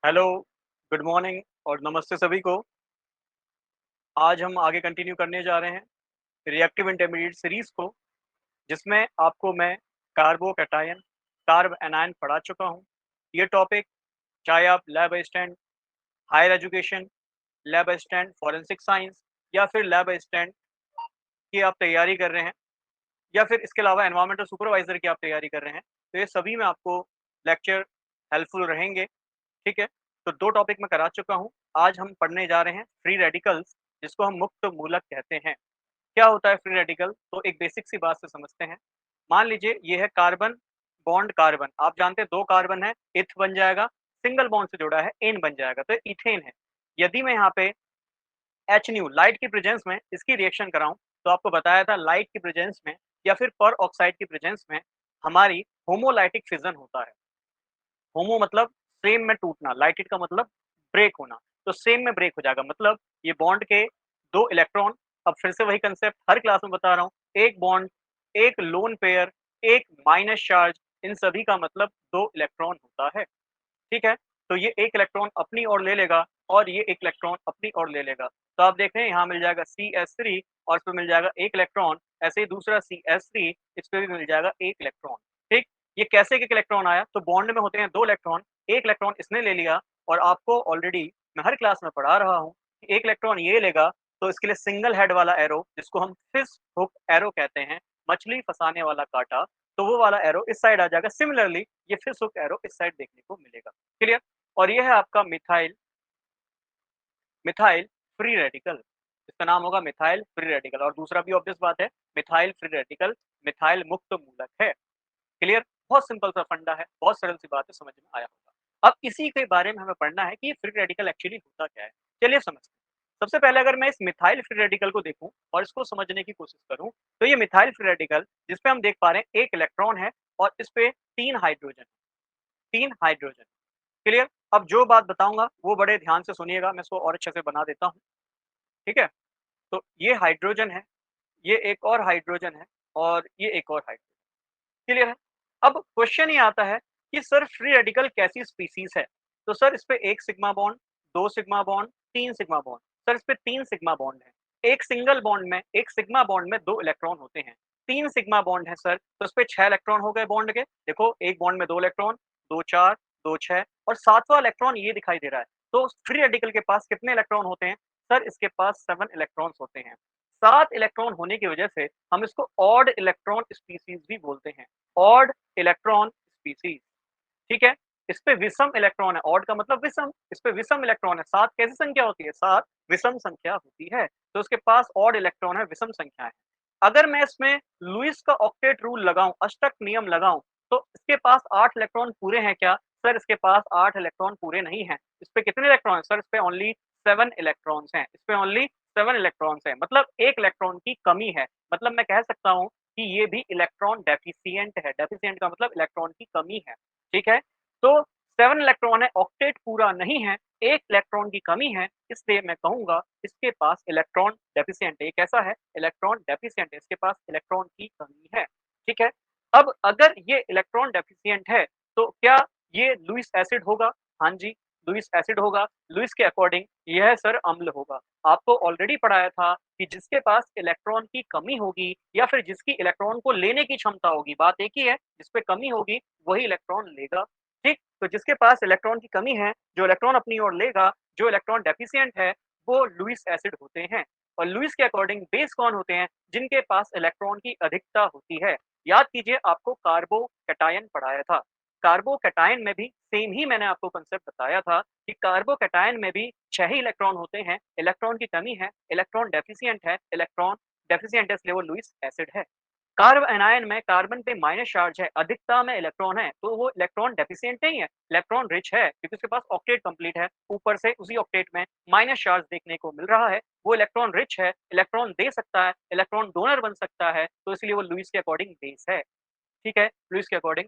Hello, good morning और नमस्ते सभी को। आज हम आगे कंटिन्यू करने जा रहे हैं रिएक्टिव इंटरमीडिएट सीरीज़ को, जिसमें आपको मैं कार्बोकैटायन, कार्ब एनायन पढ़ा चुका हूँ। ये टॉपिक चाहे आप lab assistant, higher education, lab assistant forensic science या फिर लैब असिस्टेंट की आप तैयारी कर रहे हैं या फिर इसके अलावा एनवायरमेंटल सुपरवाइज़र की आप तैयारी कर रहे हैं, तो ये सभी में आपको लेक्चर हेल्पफुल रहेंगे। ठीक है? तो 2 टॉपिक मैं करा चुका हूँ। आज हम पढ़ने जा रहे हैं फ्री रेडिकल्स, जिसको हम मुक्त मूलक कहते हैं। क्या होता है फ्री रेडिकल? तो एक बेसिक सी बात से समझते हैं। मान लीजिए ये है कार्बन बॉन्ड कार्बन। आप जानते हैं 2 कार्बन है, इथ बन जाएगा, सिंगल बॉन्ड से जुड़ा है, एन बन जाएगा, तो इथेन है। यदि मैं यहाँ पे एच न्यू लाइट की प्रेजेंस में इसकी रिएक्शन कराऊँ, तो आपको बताया था लाइट की प्रेजेंस में या फिर पर ऑक्साइड की प्रेजेंस में हमारी होमोलाइटिक फिज़न होता है। होमो मतलब सेम में टूटना, लाइटेड का मतलब ब्रेक होना, तो सेम में ब्रेक हो जाएगा, मतलब ये बॉन्ड के 2 इलेक्ट्रॉन, अब फिर से वही कांसेप्ट हर क्लास में बता रहा हूँ, एक बॉन्ड, एक लोन पेयर, एक माइनस चार्ज, इन सभी का मतलब 2 इलेक्ट्रॉन होता है। ठीक है? तो ये एक इलेक्ट्रॉन अपनी ओर ले लेगा और ये एक इलेक्ट्रॉन अपनी ओर ले लेगा। तो आप देख रहे हैं यहाँ मिल जाएगा CH3 और इसमें मिल जाएगा 1 इलेक्ट्रॉन, ऐसे ही दूसरा CH3 इस पे भी मिल जाएगा 1 इलेक्ट्रॉन। ठीक? ये कैसे 1-1 इलेक्ट्रॉन आया? तो बॉन्ड में होते हैं 2 इलेक्ट्रॉन, 1 इलेक्ट्रॉन इसने ले लिया और आपको ऑलरेडी मैं हर क्लास में पढ़ा रहा हूँ कि 1 इलेक्ट्रॉन ये लेगा, तो इसके लिए सिंगल हेड वाला एरो जिसको हम फिश हुक एरो कहते हैं, मछली फँसाने वाला काँटा, तो वो वाला एरो इस साइड आ जाएगा। सिमिलरली ये फिश हुक एरो इस साइड देखने को मिलेगा। क्लियर? और ये है आपका मिथाइल मिथाइल फ्री रेडिकल। इसका नाम होगा मिथाइल फ्री रेडिकल और दूसरा भी ऑब्वियस बात है, मिथाइल फ्री रेडिकल मिथाइल मुक्त मूलक है। क्लियर? बहुत सिंपल सा फंडा है, बहुत सरल सी बात है, समझ में आया होगा। अब इसी के बारे में हमें पढ़ना है कि ये फ्री रेडिकल एक्चुअली होता क्या है। चलिए समझते हैं। सबसे पहले अगर मैं इस मिथाइल फ्री रेडिकल को देखूं और इसको समझने की कोशिश करूं, तो ये मिथाइल फ्री रेडिकल जिसपे हम देख पा रहे हैं 1 इलेक्ट्रॉन है और इस पे 3 हाइड्रोजन, 3 हाइड्रोजन। क्लियर? अब जो बात बताऊँगा वो बड़े ध्यान से सुनिएगा, मैं इसको और अच्छे से बना देता हूँ, ठीक है? तो ये हाइड्रोजन है, ये एक और हाइड्रोजन है और ये एक और हाइड्रोजन, क्लियर है? अब क्वेश्चन ये आता है कि सर फ्री रेडिकल कैसी स्पीशीज़ है? तो सर इस पे 1 sigma bond, 2 sigma bond, 3 sigma bond. Sir इस पे 3 सिग्मा बॉन्ड है। एक सिंगल बॉन्ड में, एक सिग्मा बॉन्ड में 2 इलेक्ट्रॉन होते हैं। 3 सिग्मा बॉन्ड है सर, तो इस पे 6 इलेक्ट्रॉन हो गए बॉन्ड के। देखो एक बॉन्ड में 2 इलेक्ट्रॉन, 2 4, 2 6 और 7वां इलेक्ट्रॉन ये दिखाई दे रहा है। तो फ्री रेडिकल के पास कितने इलेक्ट्रॉन होते हैं? सर इसके पास 7 इलेक्ट्रॉन्स होते हैं। 7 इलेक्ट्रॉन होने की वजह से हम इसको ऑड इलेक्ट्रॉन स्पीशीज़ भी बोलते हैं। ऑड इलेक्ट्रॉन स्पीशीज़, ठीक है? इस पे विषम इलेक्ट्रॉन है, ऑड का मतलब विषम, इस पे विषम इलेक्ट्रॉन है। 7 कैसी संख्या होती है? 7 विषम संख्या होती है, तो उसके पास ऑड इलेक्ट्रॉन है, विषम संख्या है। अगर मैं इसमें लुईस का ऑक्टेट रूल लगाऊँ, अष्टक नियम लगाऊँ, तो इसके पास 8 इलेक्ट्रॉन पूरे हैं क्या? सर इसके पास 8 इलेक्ट्रॉन पूरे नहीं हैं। इस पे कितने इलेक्ट्रॉन हैं? सर इस पे ओनली 7 इलेक्ट्रॉन्स हैं। इस पे ओनली 7 इलेक्ट्रॉन्स हैं, मतलब 1 इलेक्ट्रॉन की कमी है। मतलब मैं कह सकता हूँ कि ये भी इलेक्ट्रॉन डेफिशिएंट है। डेफिशिएंट का मतलब इलेक्ट्रॉन की कमी है, ठीक है? तो 7 इलेक्ट्रॉन है, ऑक्टेट पूरा नहीं है, 1 इलेक्ट्रॉन की कमी है, इसलिए मैं कहूँगा इसके पास इलेक्ट्रॉन डेफिशिएंट है। ये कैसा है? इलेक्ट्रॉन डेफिशिएंट है, इसके पास इलेक्ट्रॉन की कमी है, ठीक है? अब अगर ये इलेक्ट्रॉन डेफिशिएंट है, तो क्या ये लुईस एसिड होगा? हाँ जी, लुईस एसिड होगा। लुईस के अकॉर्डिंग यह सर अम्ल होगा। आपको ऑलरेडी पढ़ाया था कि जिसके पास इलेक्ट्रॉन की कमी होगी या फिर जिसकी इलेक्ट्रॉन को लेने की क्षमता होगी, बात एक ही है, जिस पे कमी होगी वही इलेक्ट्रॉन लेगा, ठीक? तो जिसके पास इलेक्ट्रॉन की कमी है, जो इलेक्ट्रॉन अपनी ओर लेगा, जो इलेक्ट्रॉन डेफिशिएंट है, वो लुईस एसिड होते हैं। और लुईस के अकॉर्डिंग बेस कौन होते हैं? जिनके पास इलेक्ट्रॉन की अधिकता होती है। याद कीजिए आपको कार्बोकैटायन पढ़ाया था। कार्बोकैटायन में भी सेम ही मैंने आपको कांसेप्ट बताया था कि कार्बोकैटायन में भी 6 ही इलेक्ट्रॉन होते हैं, इलेक्ट्रॉन की कमी है, इलेक्ट्रॉन डेफिशिएंट है, इलेक्ट्रॉन डेफिशिएंट है इसलिए वो लुईस एसिड है। कार्ब एनायन में कार्बन पे माइनस चार्ज है, अधिकता में इलेक्ट्रॉन है, तो वो इलेक्ट्रॉन डेफिशिएंट नहीं है, इलेक्ट्रॉन रिच है क्योंकि उसके पास ऑक्टेट कंप्लीट है, ऊपर से उसी ऑक्टेट में माइनस चार्ज देखने को मिल रहा है, वो इलेक्ट्रॉन रिच है, इलेक्ट्रॉन दे सकता है, इलेक्ट्रॉन डोनर बन सकता है, तो इसलिए वो लुईस के अकॉर्डिंग बेस है, ठीक है? लुईस के अकॉर्डिंग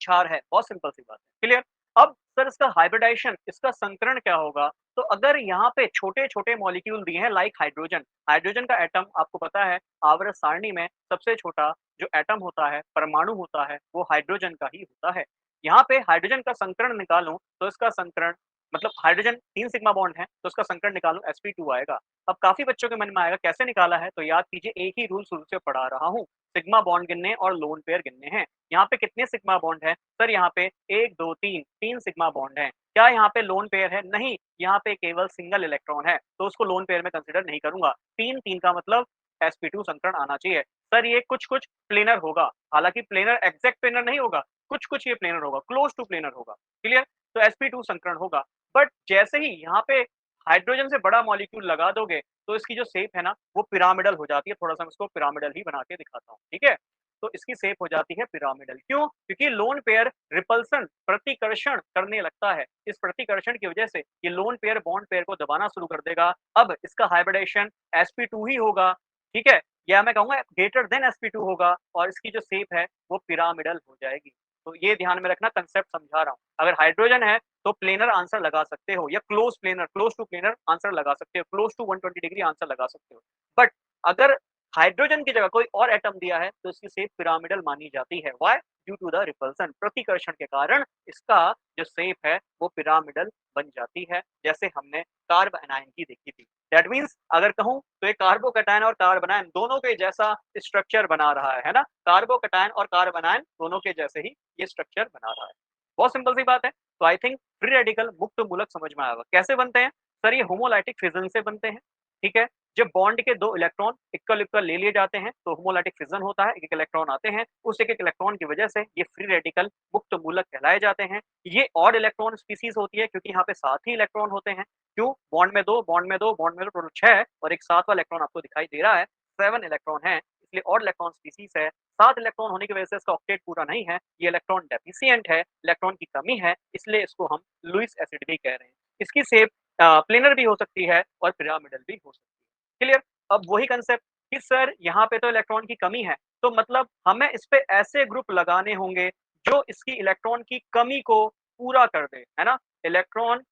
क्षार है, बहुत सिंपल सी बात है, क्लियर? अब सर इसका हाइब्रिडाइजेशन, इसका संकरण क्या होगा? तो अगर यहाँ पे छोटे-छोटे मॉलिक्यूल दिए हैं लाइक हाइड्रोजन, हाइड्रोजन का एटम आपको पता है आवर्त सारणी में सबसे छोटा जो एटम होता है, परमाणु होता है, वो हाइड्रोजन का ही होता है। यहाँ पे हाइड्रोजन का संकरण निकालूं तो इसका संकरण मतलब हाइड्रोजन 3 सिग्मा बॉन्ड है तो उसका संकरण निकालूं sp2 आएगा। अब काफी बच्चों के मन में आएगा कैसे निकाला है, तो याद कीजिए एक ही रूल शुरू से पढ़ा रहा हूँ, सिग्मा बॉन्ड गिनने और लोन पेयर गिनने हैं। यहाँ पे कितने सिग्मा बॉन्ड है सर? यहाँ पे 1 2 3 3 सिग्मा बॉन्ड है। क्या यहाँ पे लोन पेयर है? नहीं, यहाँ पे केवल सिंगल इलेक्ट्रॉन है तो उसको लोन पेयर में कंसिडर नहीं करूंगा। 3 3 का मतलब sp2 संकरण आना चाहिए। सर ये कुछ कुछ प्लेनर होगा, हालांकि प्लेनर एग्जैक्ट प्लेनर नहीं होगा, कुछ कुछ ये प्लेनर होगा, क्लोज टू प्लेनर होगा। क्लियर? तो sp2 संकरण होगा। बट जैसे ही यहाँ पे हाइड्रोजन से बड़ा मॉलिक्यूल लगा दोगे तो इसकी जो शेप है ना वो पिरामिडल हो जाती है। थोड़ा सा मैं इसको पिरामिडल ही बना के दिखाता हूँ, ठीक है? तो इसकी शेप हो जाती है पिरामिडल। क्यों? क्योंकि लोन पेयर रिपल्सन प्रतिकर्षण करने लगता है। इस प्रतिकर्षण की वजह से ये लोन पेयर बॉन्ड पेयर को दबाना शुरू कर देगा। अब इसका हाइब्रिडेशन sp2 ही होगा, ठीक है? या मैं कहूंगा ग्रेटर देन sp2 होगा और इसकी जो शेप है वो पिरामिडल हो जाएगी। तो ये ध्यान में रखना, कंसेप्ट समझा रहा हूँ। अगर हाइड्रोजन है तो प्लेनर आंसर लगा सकते हो या close planar, close to planar answer लगा सकते हो, क्लोज टू 120 डिग्री आंसर लगा सकते हो। बट अगर हाइड्रोजन की जगह कोई और एटम दिया है तो इसकी शेप पिरामिडल मानी जाती है। Why? Due to the repulsion, प्रतिकर्षण के कारण इसका जो शेप है वो पिरामिडल बन जाती है, जैसे हमने कार्ब एनायन की देखी थी। दैट मीन्स अगर कहूं तो ये कार्बोकैटायन और कार्बोनायन दोनों के जैसा स्ट्रक्चर बना रहा है ना? कार्बोकैटायन और कार्बोनायन दोनों के जैसे ही ये स्ट्रक्चर बना रहा है। बहुत सिंपल सी बात है। तो आई थिंक फ्री रेडिकल मुक्त मूलक समझ में आएगा। कैसे बनते हैं सर? ये होमोलाइटिक फिजन से बनते हैं, ठीक है? जब बॉन्ड के दो इलेक्ट्रॉन इक्वल इक्वल ले लिए जाते हैं तो होमोलाइटिक फिजन होता है, एक एक इलेक्ट्रॉन आते हैं, उस एक एक इलेक्ट्रॉन की वजह से ये फ्री रेडिकल मुक्त मूलक कहलाए जाते हैं। ये ऑड इलेक्ट्रॉन स्पीसीज होती है क्योंकि यहाँ पे 7 ही इलेक्ट्रॉन होते हैं। क्यों? बॉन्ड में दो, बॉन्ड में दो, बॉन्ड में दो, टोटल 6 और एक 7वां इलेक्ट्रॉन आपको दिखाई दे रहा है, 7 इलेक्ट्रॉन है, इसलिए ऑड इलेक्ट्रॉन स्पीसीज है। 7 इलेक्ट्रॉन होने की वजह से इसका ऑक्टेट पूरा नहीं है, ये इलेक्ट्रॉन डेफिशिएंट है, इलेक्ट्रॉन की कमी है, इसलिए इसको हम लुईस एसिड भी कह रहे हैं। इसकी शेप प्लेनर भी हो सकती है और पिरामिडल भी हो सकती है। क्लियर? अब वही कंसेप्ट कि सर यहाँ पे तो इलेक्ट्रॉन की कमी है, तो मतलब हमें इस पे ऐसे ग्रुप लगाने होंगे जो इसकी इलेक्ट्रॉन की कमी को पूरा कर दे, है ना? इलेक्ट्रॉन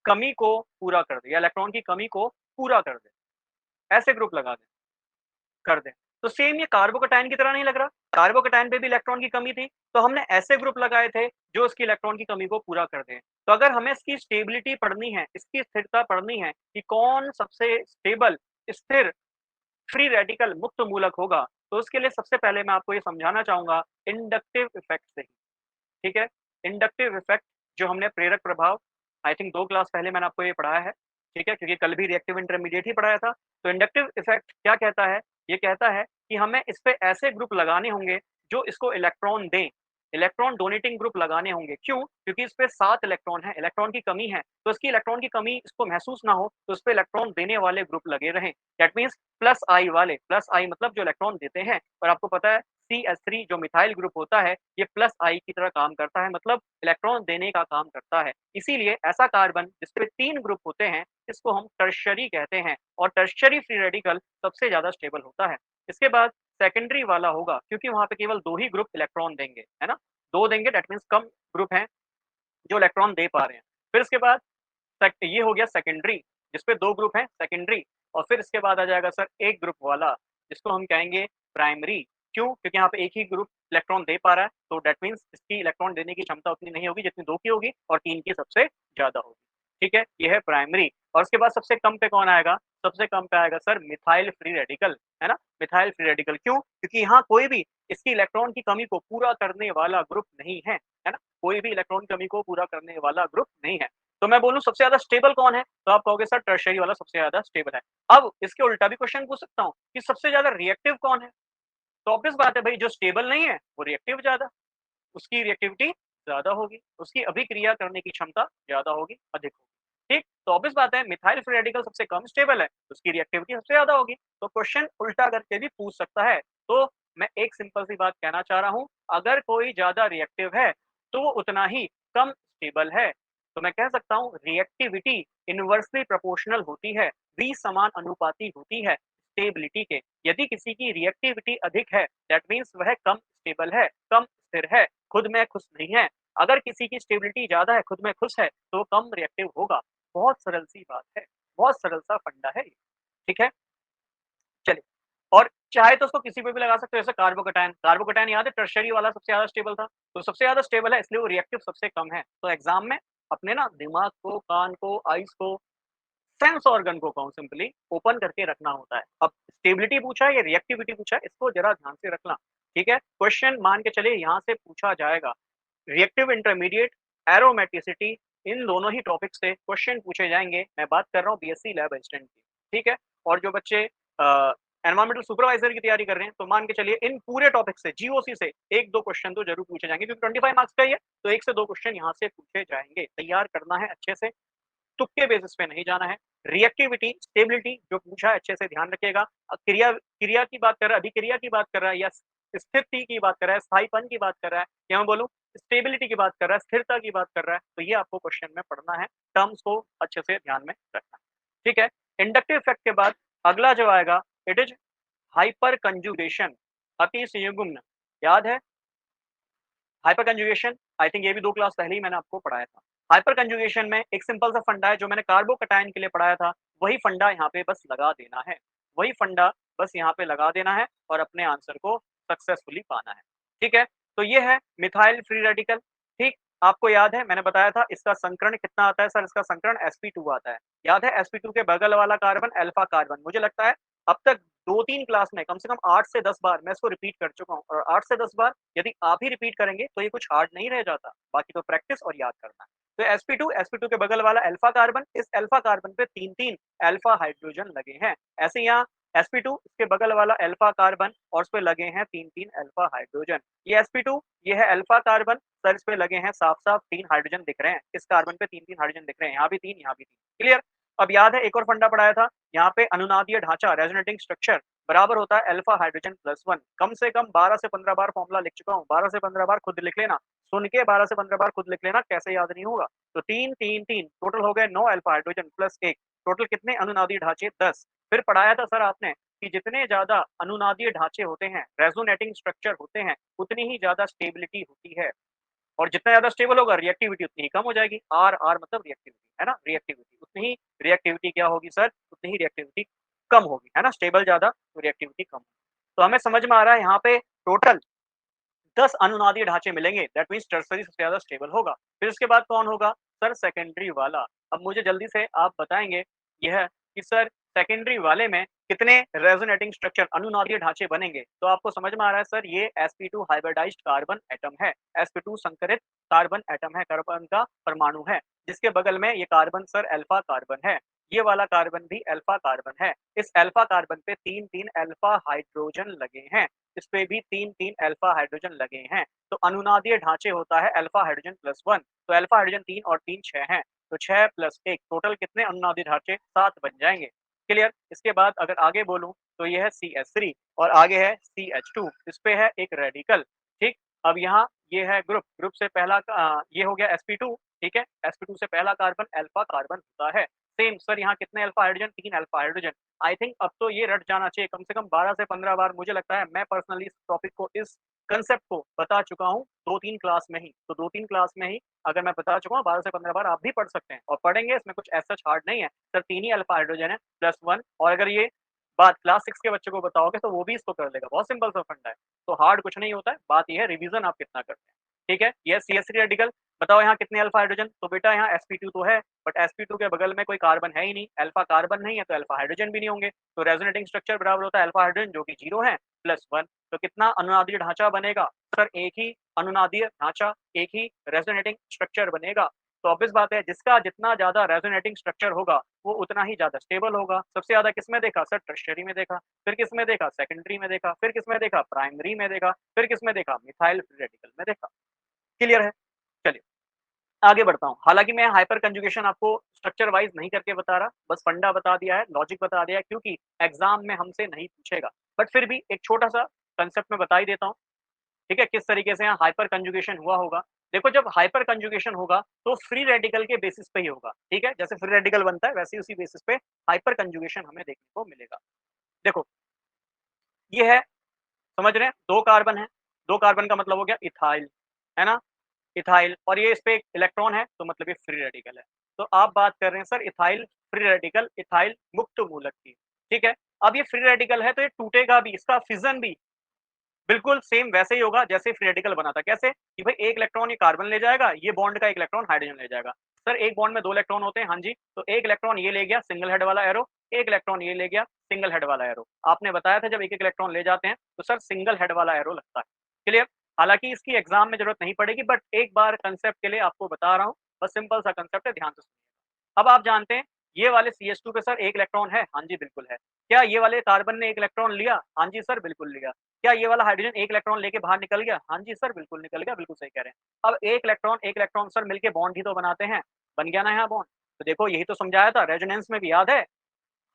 कमी को पूरा कर दे या इलेक्ट्रॉन की कमी को पूरा कर दे, ऐसे ग्रुप लगा दें, कर दें। तो सेम ये कार्बोकैटायन की तरह नहीं लग रहा? कार्बोकैटायन पे भी इलेक्ट्रॉन की कमी थी, तो हमने ऐसे ग्रुप लगाए थे जो इसकी इलेक्ट्रॉन की कमी को पूरा कर दें। तो अगर हमें इसकी स्टेबिलिटी पढ़नी है, इसकी स्थिरता पढ़नी है कि कौन सबसे स्टेबल, स्थिर फ्री रेडिकल मुक्त मूलक होगा, तो उसके लिए सबसे पहले मैं आपको ये समझाना चाहूंगा इंडक्टिव इफेक्ट से ही, ठीक है? इंडक्टिव इफेक्ट जो हमने प्रेरक प्रभाव, आई थिंक 2 क्लास पहले मैंने आपको ये पढ़ाया है, ठीक है? क्योंकि कल भी रिएक्टिव इंटरमीडिएट ही पढ़ाया था। तो इंडक्टिव इफेक्ट क्या कहता है? ये कहता है कि हमें इस पे ऐसे ग्रुप लगाने होंगे जो इसको इलेक्ट्रॉन दें, इलेक्ट्रॉन डोनेटिंग ग्रुप लगाने होंगे। क्यों? क्योंकि इस पे 7 इलेक्ट्रॉन है, इलेक्ट्रॉन की कमी है, तो इसकी इलेक्ट्रॉन की कमी इसको महसूस ना हो, तो इस पे इलेक्ट्रॉन देने वाले ग्रुप लगे रहें। दैट मीन्स प्लस आई वाले, प्लस आई मतलब जो इलेक्ट्रॉन देते हैं। और आपको पता है CH3 जो मिथाइल ग्रुप होता है ये प्लस आई की तरह काम करता है, मतलब इलेक्ट्रॉन देने का काम करता है। इसीलिए ऐसा कार्बन जिसपे 3 ग्रुप होते हैं इसको हम टर्शरी कहते हैं और टर्शरी फ्री रेडिकल सबसे ज्यादा स्टेबल होता है। इसके बाद सेकेंडरी वाला होगा क्योंकि वहां पे केवल 2 ही ग्रुप इलेक्ट्रॉन देंगे, है ना? 2 देंगे, दैट मीन्स कम ग्रुप हैं जो इलेक्ट्रॉन दे पा रहे हैं। फिर इसके बाद ये हो गया सेकेंडरी जिसपे 2 ग्रुप हैं, सेकेंडरी। और फिर इसके बाद आ जाएगा सर एक ग्रुप वाला जिसको हम कहेंगे प्राइमरी। क्यों? क्योंकि यहाँ पे एक ही ग्रुप इलेक्ट्रॉन दे पा रहा है, तो दैट मीन्स इसकी इलेक्ट्रॉन देने की क्षमता उतनी नहीं होगी जितनी 2 की होगी और 3 की सबसे ज्यादा होगी, ठीक है? ये है प्राइमरी। और उसके बाद सबसे कम पे कौन आएगा? सबसे कम पे आएगा सर मिथाइल फ्री रेडिकल, है ना? Methyl free radical. क्यों? क्योंकि यहाँ कोई भी इसकी इलेक्ट्रॉन की कमी को पूरा करने वाला ग्रुप नहीं है ना? कोई भी इलेक्ट्रॉन कमी को पूरा करने वाला ग्रुप नहीं है। तो मैं बोलूं सबसे ज्यादा स्टेबल कौन है, तो आप कहोगे सर टर्शियरी वाला सबसे ज्यादा स्टेबल है। अब इसके उल्टा भी क्वेश्चन पूछ सकता हूँ कि सबसे ज्यादा रिएक्टिव कौन है? तो ऑब्वियस बात है भाई, जो स्टेबल नहीं है वो रिएक्टिव ज्यादा, उसकी रिएक्टिविटी ज्यादा होगी, उसकी अभिक्रिया करने की क्षमता ज्यादा होगी, अधिक होगी, ठीक? तो ऑब्वियस बात है मिथाइल फ्री रेडिकल सबसे कम स्टेबल है, उसकी रिएक्टिविटी सबसे ज्यादा होगी। तो क्वेश्चन उल्टा करके भी पूछ सकता है। तो मैं एक सिंपल सी बात कहना चाह रहा हूं, अगर कोई ज्यादा रिएक्टिव है तो वो उतना ही कम स्टेबल है। तो मैं कह सकता हूं रिएक्टिविटी इनवर्सली प्रोपोर्शनल होती है, समान अनुपाती होती है स्टेबिलिटी के। यदि किसी की रिएक्टिविटी अधिक है दैट मीन्स वह कम स्टेबल है, कम स्थिर है, खुद में खुश नहीं है। अगर किसी की स्टेबिलिटी ज्यादा है, खुद में खुश है, तो वो कम रिएक्टिव होगा। बहुत सरल सी बात है, बहुत सरल सा फंडा है ये, ठीक है? चलिए और चाहे तो उसको किसी पे भी लगा सकते हो, जैसे कार्बोकैटायन। कार्बोकैटायन याद है टर्शियरी वाला सबसे ज़्यादा स्टेबल था, तो सबसे ज़्यादा स्टेबल है इसलिए वो रिएक्टिव सबसे कम है। तो एग्ज़ाम में अपने ना दिमाग को, कान को, आइज़ को, सेंस ऑर्गन को कहूँ सिंपली ओपन करके रखना होता है। अब स्टेबिलिटी पूछा है या रिएक्टिविटी पूछा है, इसको ज़रा ध्यान से रखना, ठीक है? क्वेश्चन मान के चलिए यहाँ से पूछा जाएगा, रिएक्टिव इंटरमीडिएट, एरोमेटिसिटी, इन दोनों ही टॉपिक से क्वेश्चन पूछे जाएँगे। मैं बात कर रहा हूँ बीएससी लैब असिस्टेंट की, ठीक है? और जो बच्चे एनवायरमेंटल सुपरवाइजर की तैयारी कर रहे हैं, तो मान के चलिए इन पूरे टॉपिक से, जीओसी से 1-2 क्वेश्चन तो ज़रूर पूछे जाएँगे क्योंकि 25 मार्क्स का ही है, तो 1 से 2 क्वेश्चन यहाँ से पूछे जाएँगे। तैयार करना है अच्छे से, तुक्के बेसिस पे नहीं जाना है। रिएक्टिविटी, स्टेबिलिटी जो पूछा है अच्छे से ध्यान रखिएगा। क्रिया क्रिया की बात कर रहा है, अभिक्रिया की बात कर रहा है या स्थिति की बात कर रहा है, स्थायीपन की बात कर रहा है या मैं बोलूँ स्टेबिलिटी की बात कर रहा है, स्थिरता की बात कर रहा है, तो ये आपको क्वेश्चन में पढ़ना है, टर्म्स को अच्छे से ध्यान में रखना है। ठीक है? इंडक्टिव इफेक्ट के बाद अगला जो आएगा, इट इज़ हाइपर कंजुगेशन, अतिसंयुग्मन, याद है? हाइपर कंजुगेशन आई थिंक ये भी 2 क्लास पहले ही मैंने आपको पढ़ाया था। हाइपर कंजुगेशन में एक सिंपल सा फंडा है जो मैंने कार्बोकैटायन के लिए पढ़ाया था, वही फंडा यहाँ पे बस लगा देना है। वही फंडा बस यहाँ पे लगा देना है और अपने आंसर को सक्सेसफुली पाना है। ठीक है? तो ये है मिथाइल फ्री रेडिकल, ठीक? आपको याद है मैंने बताया था इसका संकरण कितना आता है सर, इसका संकरण sp2 आता है। याद है sp2 के बगल वाला कार्बन अल्फा कार्बन, मुझे लगता है अब तक 2-3 क्लास में कम से कम 8 से 10 बार मैं इसको रिपीट कर चुका हूँ और 8 से 10 बार यदि आप ही रिपीट करेंगे तो ये कुछ हार्ड नहीं रह जाता, बाकी तो प्रैक्टिस और याद करना है। तो sp2 के बगल वाला अल्फा कार्बन, इस अल्फा कार्बन पे 3-3 अल्फा हाइड्रोजन लगे हैं। ऐसे यहाँ sp2 इसके बगल वाला अल्फा कार्बन और उस पे लगे हैं 3-3 अल्फा हाइड्रोजन। ये sp2 ये है अल्फा कार्बन, सर इस पे लगे हैं साफ-साफ 3 हाइड्रोजन दिख रहे हैं। इस कार्बन पे 3-3 हाइड्रोजन दिख रहे हैं, यहाँ भी 3, यहाँ भी 3। क्लियर? अब याद है एक और फंडा पढ़ाया था, यहाँ पे अनुनादीय ढांचा रेजोनेटिंग स्ट्रक्चर बराबर होता है अल्फा हाइड्रोजन प्लस 1। कम से कम 12 से 15 बार फॉर्मूला लिख चुका हूँ, 12 से 15 बार खुद लिख लेना, सुन के 12 से 15 बार खुद लिख लेना, कैसे याद नहीं होगा। तो 3, 3, 3 टोटल हो गए 9 अल्फा हाइड्रोजन प्लस 1, टोटल कितने अनुनादीय ढांचे 10। फिर पढ़ाया था सर आपने कि जितने ज़्यादा अनुनादीय ढांचे होते हैं, रेजोनेटिंग स्ट्रक्चर होते हैं, उतनी ही ज़्यादा स्टेबिलिटी होती है। और जितना ज़्यादा स्टेबल होगा रिएक्टिविटी उतनी ही कम हो जाएगी। आर मतलब रिएक्टिविटी, है ना? रिएक्टिविटी उतनी ही रिएक्टिविटी क्या होगी सर? उतनी ही रिएक्टिविटी कम होगी, है ना? स्टेबल ज़्यादा तो रिएक्टिविटी कम। तो हमें समझ में आ रहा है यहाँ पे टोटल 10 अनुनादीय ढांचे मिलेंगे, दैट मीन्स टर्सरी सबसे ज़्यादा स्टेबल होगा। फिर उसके बाद कौन होगा? सर सेकेंडरी वाला। अब मुझे जल्दी से आप बताएँगे यह कि सर सेकेंडरी वाले में कितने रेजोनेटिंग स्ट्रक्चर अनुनादीय ढांचे बनेंगे? तो आपको समझ में आ रहा है सर ये sp2 हाइब्रिडाइज्ड कार्बन एटम है। sp2 संकरित कार्बन एटम है, कार्बन का परमाणु है, जिसके बगल में ये कार्बन सर अल्फा कार्बन है। ये वाला कार्बन भी अल्फा कार्बन है। इस अल्फा कार्बन पे 3-3 अल्फा हाइड्रोजन लगे हैं। इस पे भी 3-3 अल्फा हाइड्रोजन लगे हैं। तो अनुनादीय ढांचे होता है अल्फा हाइड्रोजन प्लस 1, तो अल्फा हाइड्रोजन 3 और 3 6 हैं। तो 6 प्लस 1 टोटल कितने अनुनादीय ढांचे? 7 बन जाएँगे। क्लियर? इसके बाद अगर आगे बोलूँ तो ये है CH3 और आगे है CH2, इस पे है एक रेडिकल, ठीक? अब यहाँ ये है ग्रुप, ग्रुप से पहला ये हो गया sp2, ठीक है? sp2 से पहला कार्बन अल्फा कार्बन होता है। सेम सर यहाँ कितने alpha hydrogen? 3 alpha hydrogen. I think अब तो ये रट जाना चाहिए कम से कम 12 से 15 बार, मुझे लगता है मैं पर्सनली इस टॉपिक को, इस कांसेप्ट को बता चुका हूँ 2-3 क्लास में ही। तो 2-3 क्लास में ही अगर मैं बता चुका हूँ 12 से 15 बार आप भी पढ़ सकते हैं और पढ़ेंगे, इसमें कुछ ऐसा हार्ड नहीं है। सर 3 ही अल्फा हाइड्रोजन है प्लस 1, और अगर ये बात क्लास 6 के बच्चों को बताओगे तो वो भी इसको कर लेगा। बहुत सिंपल सा फंडा है। तो हार्ड कुछ नहीं होता है, बात ये है रिवीजन आप कितना करते हैं। ठीक है? ये CH3 रेडिकल, बताओ यहाँ कितने अल्फा हाइड्रोजन? तो बेटा यहाँ sp2 तो है, बट sp2 के बगल में कोई कार्बन है ही नहीं, अल्फा कार्बन नहीं है तो अल्फा हाइड्रोजन भी नहीं होंगे। तो रेजोनेटिंग स्ट्रक्चर बराबर होता है अल्फा हाइड्रोजन जो कि 0 है प्लस 1। तो कितना अनुनादीय ढांचा बनेगा? सर एक ही अनुनादीय ढांचा, एक ही रेजोनेटिंग स्ट्रक्चर बनेगा। तो ऑब्वियस बात है जिसका जितना ज़्यादा रेजोनेटिंग स्ट्रक्चर होगा, वो उतना ही ज़्यादा स्टेबल होगा। सबसे ज़्यादा किसमें देखा? सर टर्शियरी में देखा, फिर किसमें देखा? सेकेंडरी में देखा, फिर किसमें देखा? प्राइमरी में देखा, फिर किसमें देखा? मिथाइल फ्री रेडिकल में देखा। क्लियर है? चलिए आगे बढ़ता हूँ। हालाँकि मैं हाइपर कंजुगेशन आपको स्ट्रक्चर वाइज़ नहीं करके बता रहा, बस फंडा बता दिया है, लॉजिक बता दिया है क्योंकि एग्ज़ाम में हमसे नहीं पूछेगा। बट फिर भी एक छोटा-सा कांसेप्ट मैं बता ही देता हूँ, ठीक है? किस तरीके से यहाँ हाइपर कंजुगेशन हुआ होगा। देखो जब हाइपर कंजुगेशन होगा तो फ्री रेडिकल के बेसिस पे ही होगा, ठीक है? जैसे फ्री रेडिकल बनता है वैसे ही उसी बेसिस पे हाइपर कंजुगेशन हमें देखने को मिलेगा। देखो, ये है, समझ रहे हैं? 2 कार्बन है, 2 कार्बन का मतलब हो गया इथाइल, है ना? इथाइल, और ये इस पे एक इलेक्ट्रॉन है तो मतलब ये फ्री रेडिकल है। तो आप बात कर रहे हैं sir ethyl free radical, ethyl मुक्त मूलक की, ठीक है? अब ये फ्री रेडिकल है तो ये टूटेगा भी, इसका फिजन भी बिल्कुल सेम वैसे ही होगा जैसे फ्री रेडिकल बना था। कैसे कि भाई एक इलेक्ट्रॉन ये कार्बन ले जाएगा, ये बॉन्ड का एक इलेक्ट्रॉन हाइड्रोजन ले जाएगा। सर एक बॉन्ड में 2 इलेक्ट्रॉन होते हैं, हाँ जी, तो एक इलेक्ट्रॉन ये ले गया सिंगल हेड वाला एरो, एक इलेक्ट्रॉन ये ले गया सिंगल हेड वाला एरो। आपने बताया था जब एक-एक इलेक्ट्रॉन ले जाते हैं तो सर सिंगल हेड वाला एरो लगता है। क्लियर? हालाँकि इसकी एग्ज़ाम में ज़रूरत नहीं पड़ेगी बट एक बार कांसेप्ट के लिए आपको बता रहा हूँ, बस सिंपल सा कांसेप्ट है, ध्यान से सुनिए। अब आप जानते हैं ये वाले CH2 पे सर 1 इलेक्ट्रॉन है, हाँ जी, बिल्कुल है। क्या ये वाले कार्बन ने 1 इलेक्ट्रॉन लिया? हाँ जी सर, बिल्कुल लिया। क्या ये वाला हाइड्रोजन 1 इलेक्ट्रॉन लेके बाहर निकल गया? हाँ जी सर, बिल्कुल निकल गया, बिल्कुल सही कह रहे हैं। अब 1 इलेक्ट्रॉन सर मिलके बॉन्ड ही तो बनाते हैं, बन गया ना यहाँ बॉन्ड। तो देखो यही तो समझाया था रेजोनेंस में भी, याद है?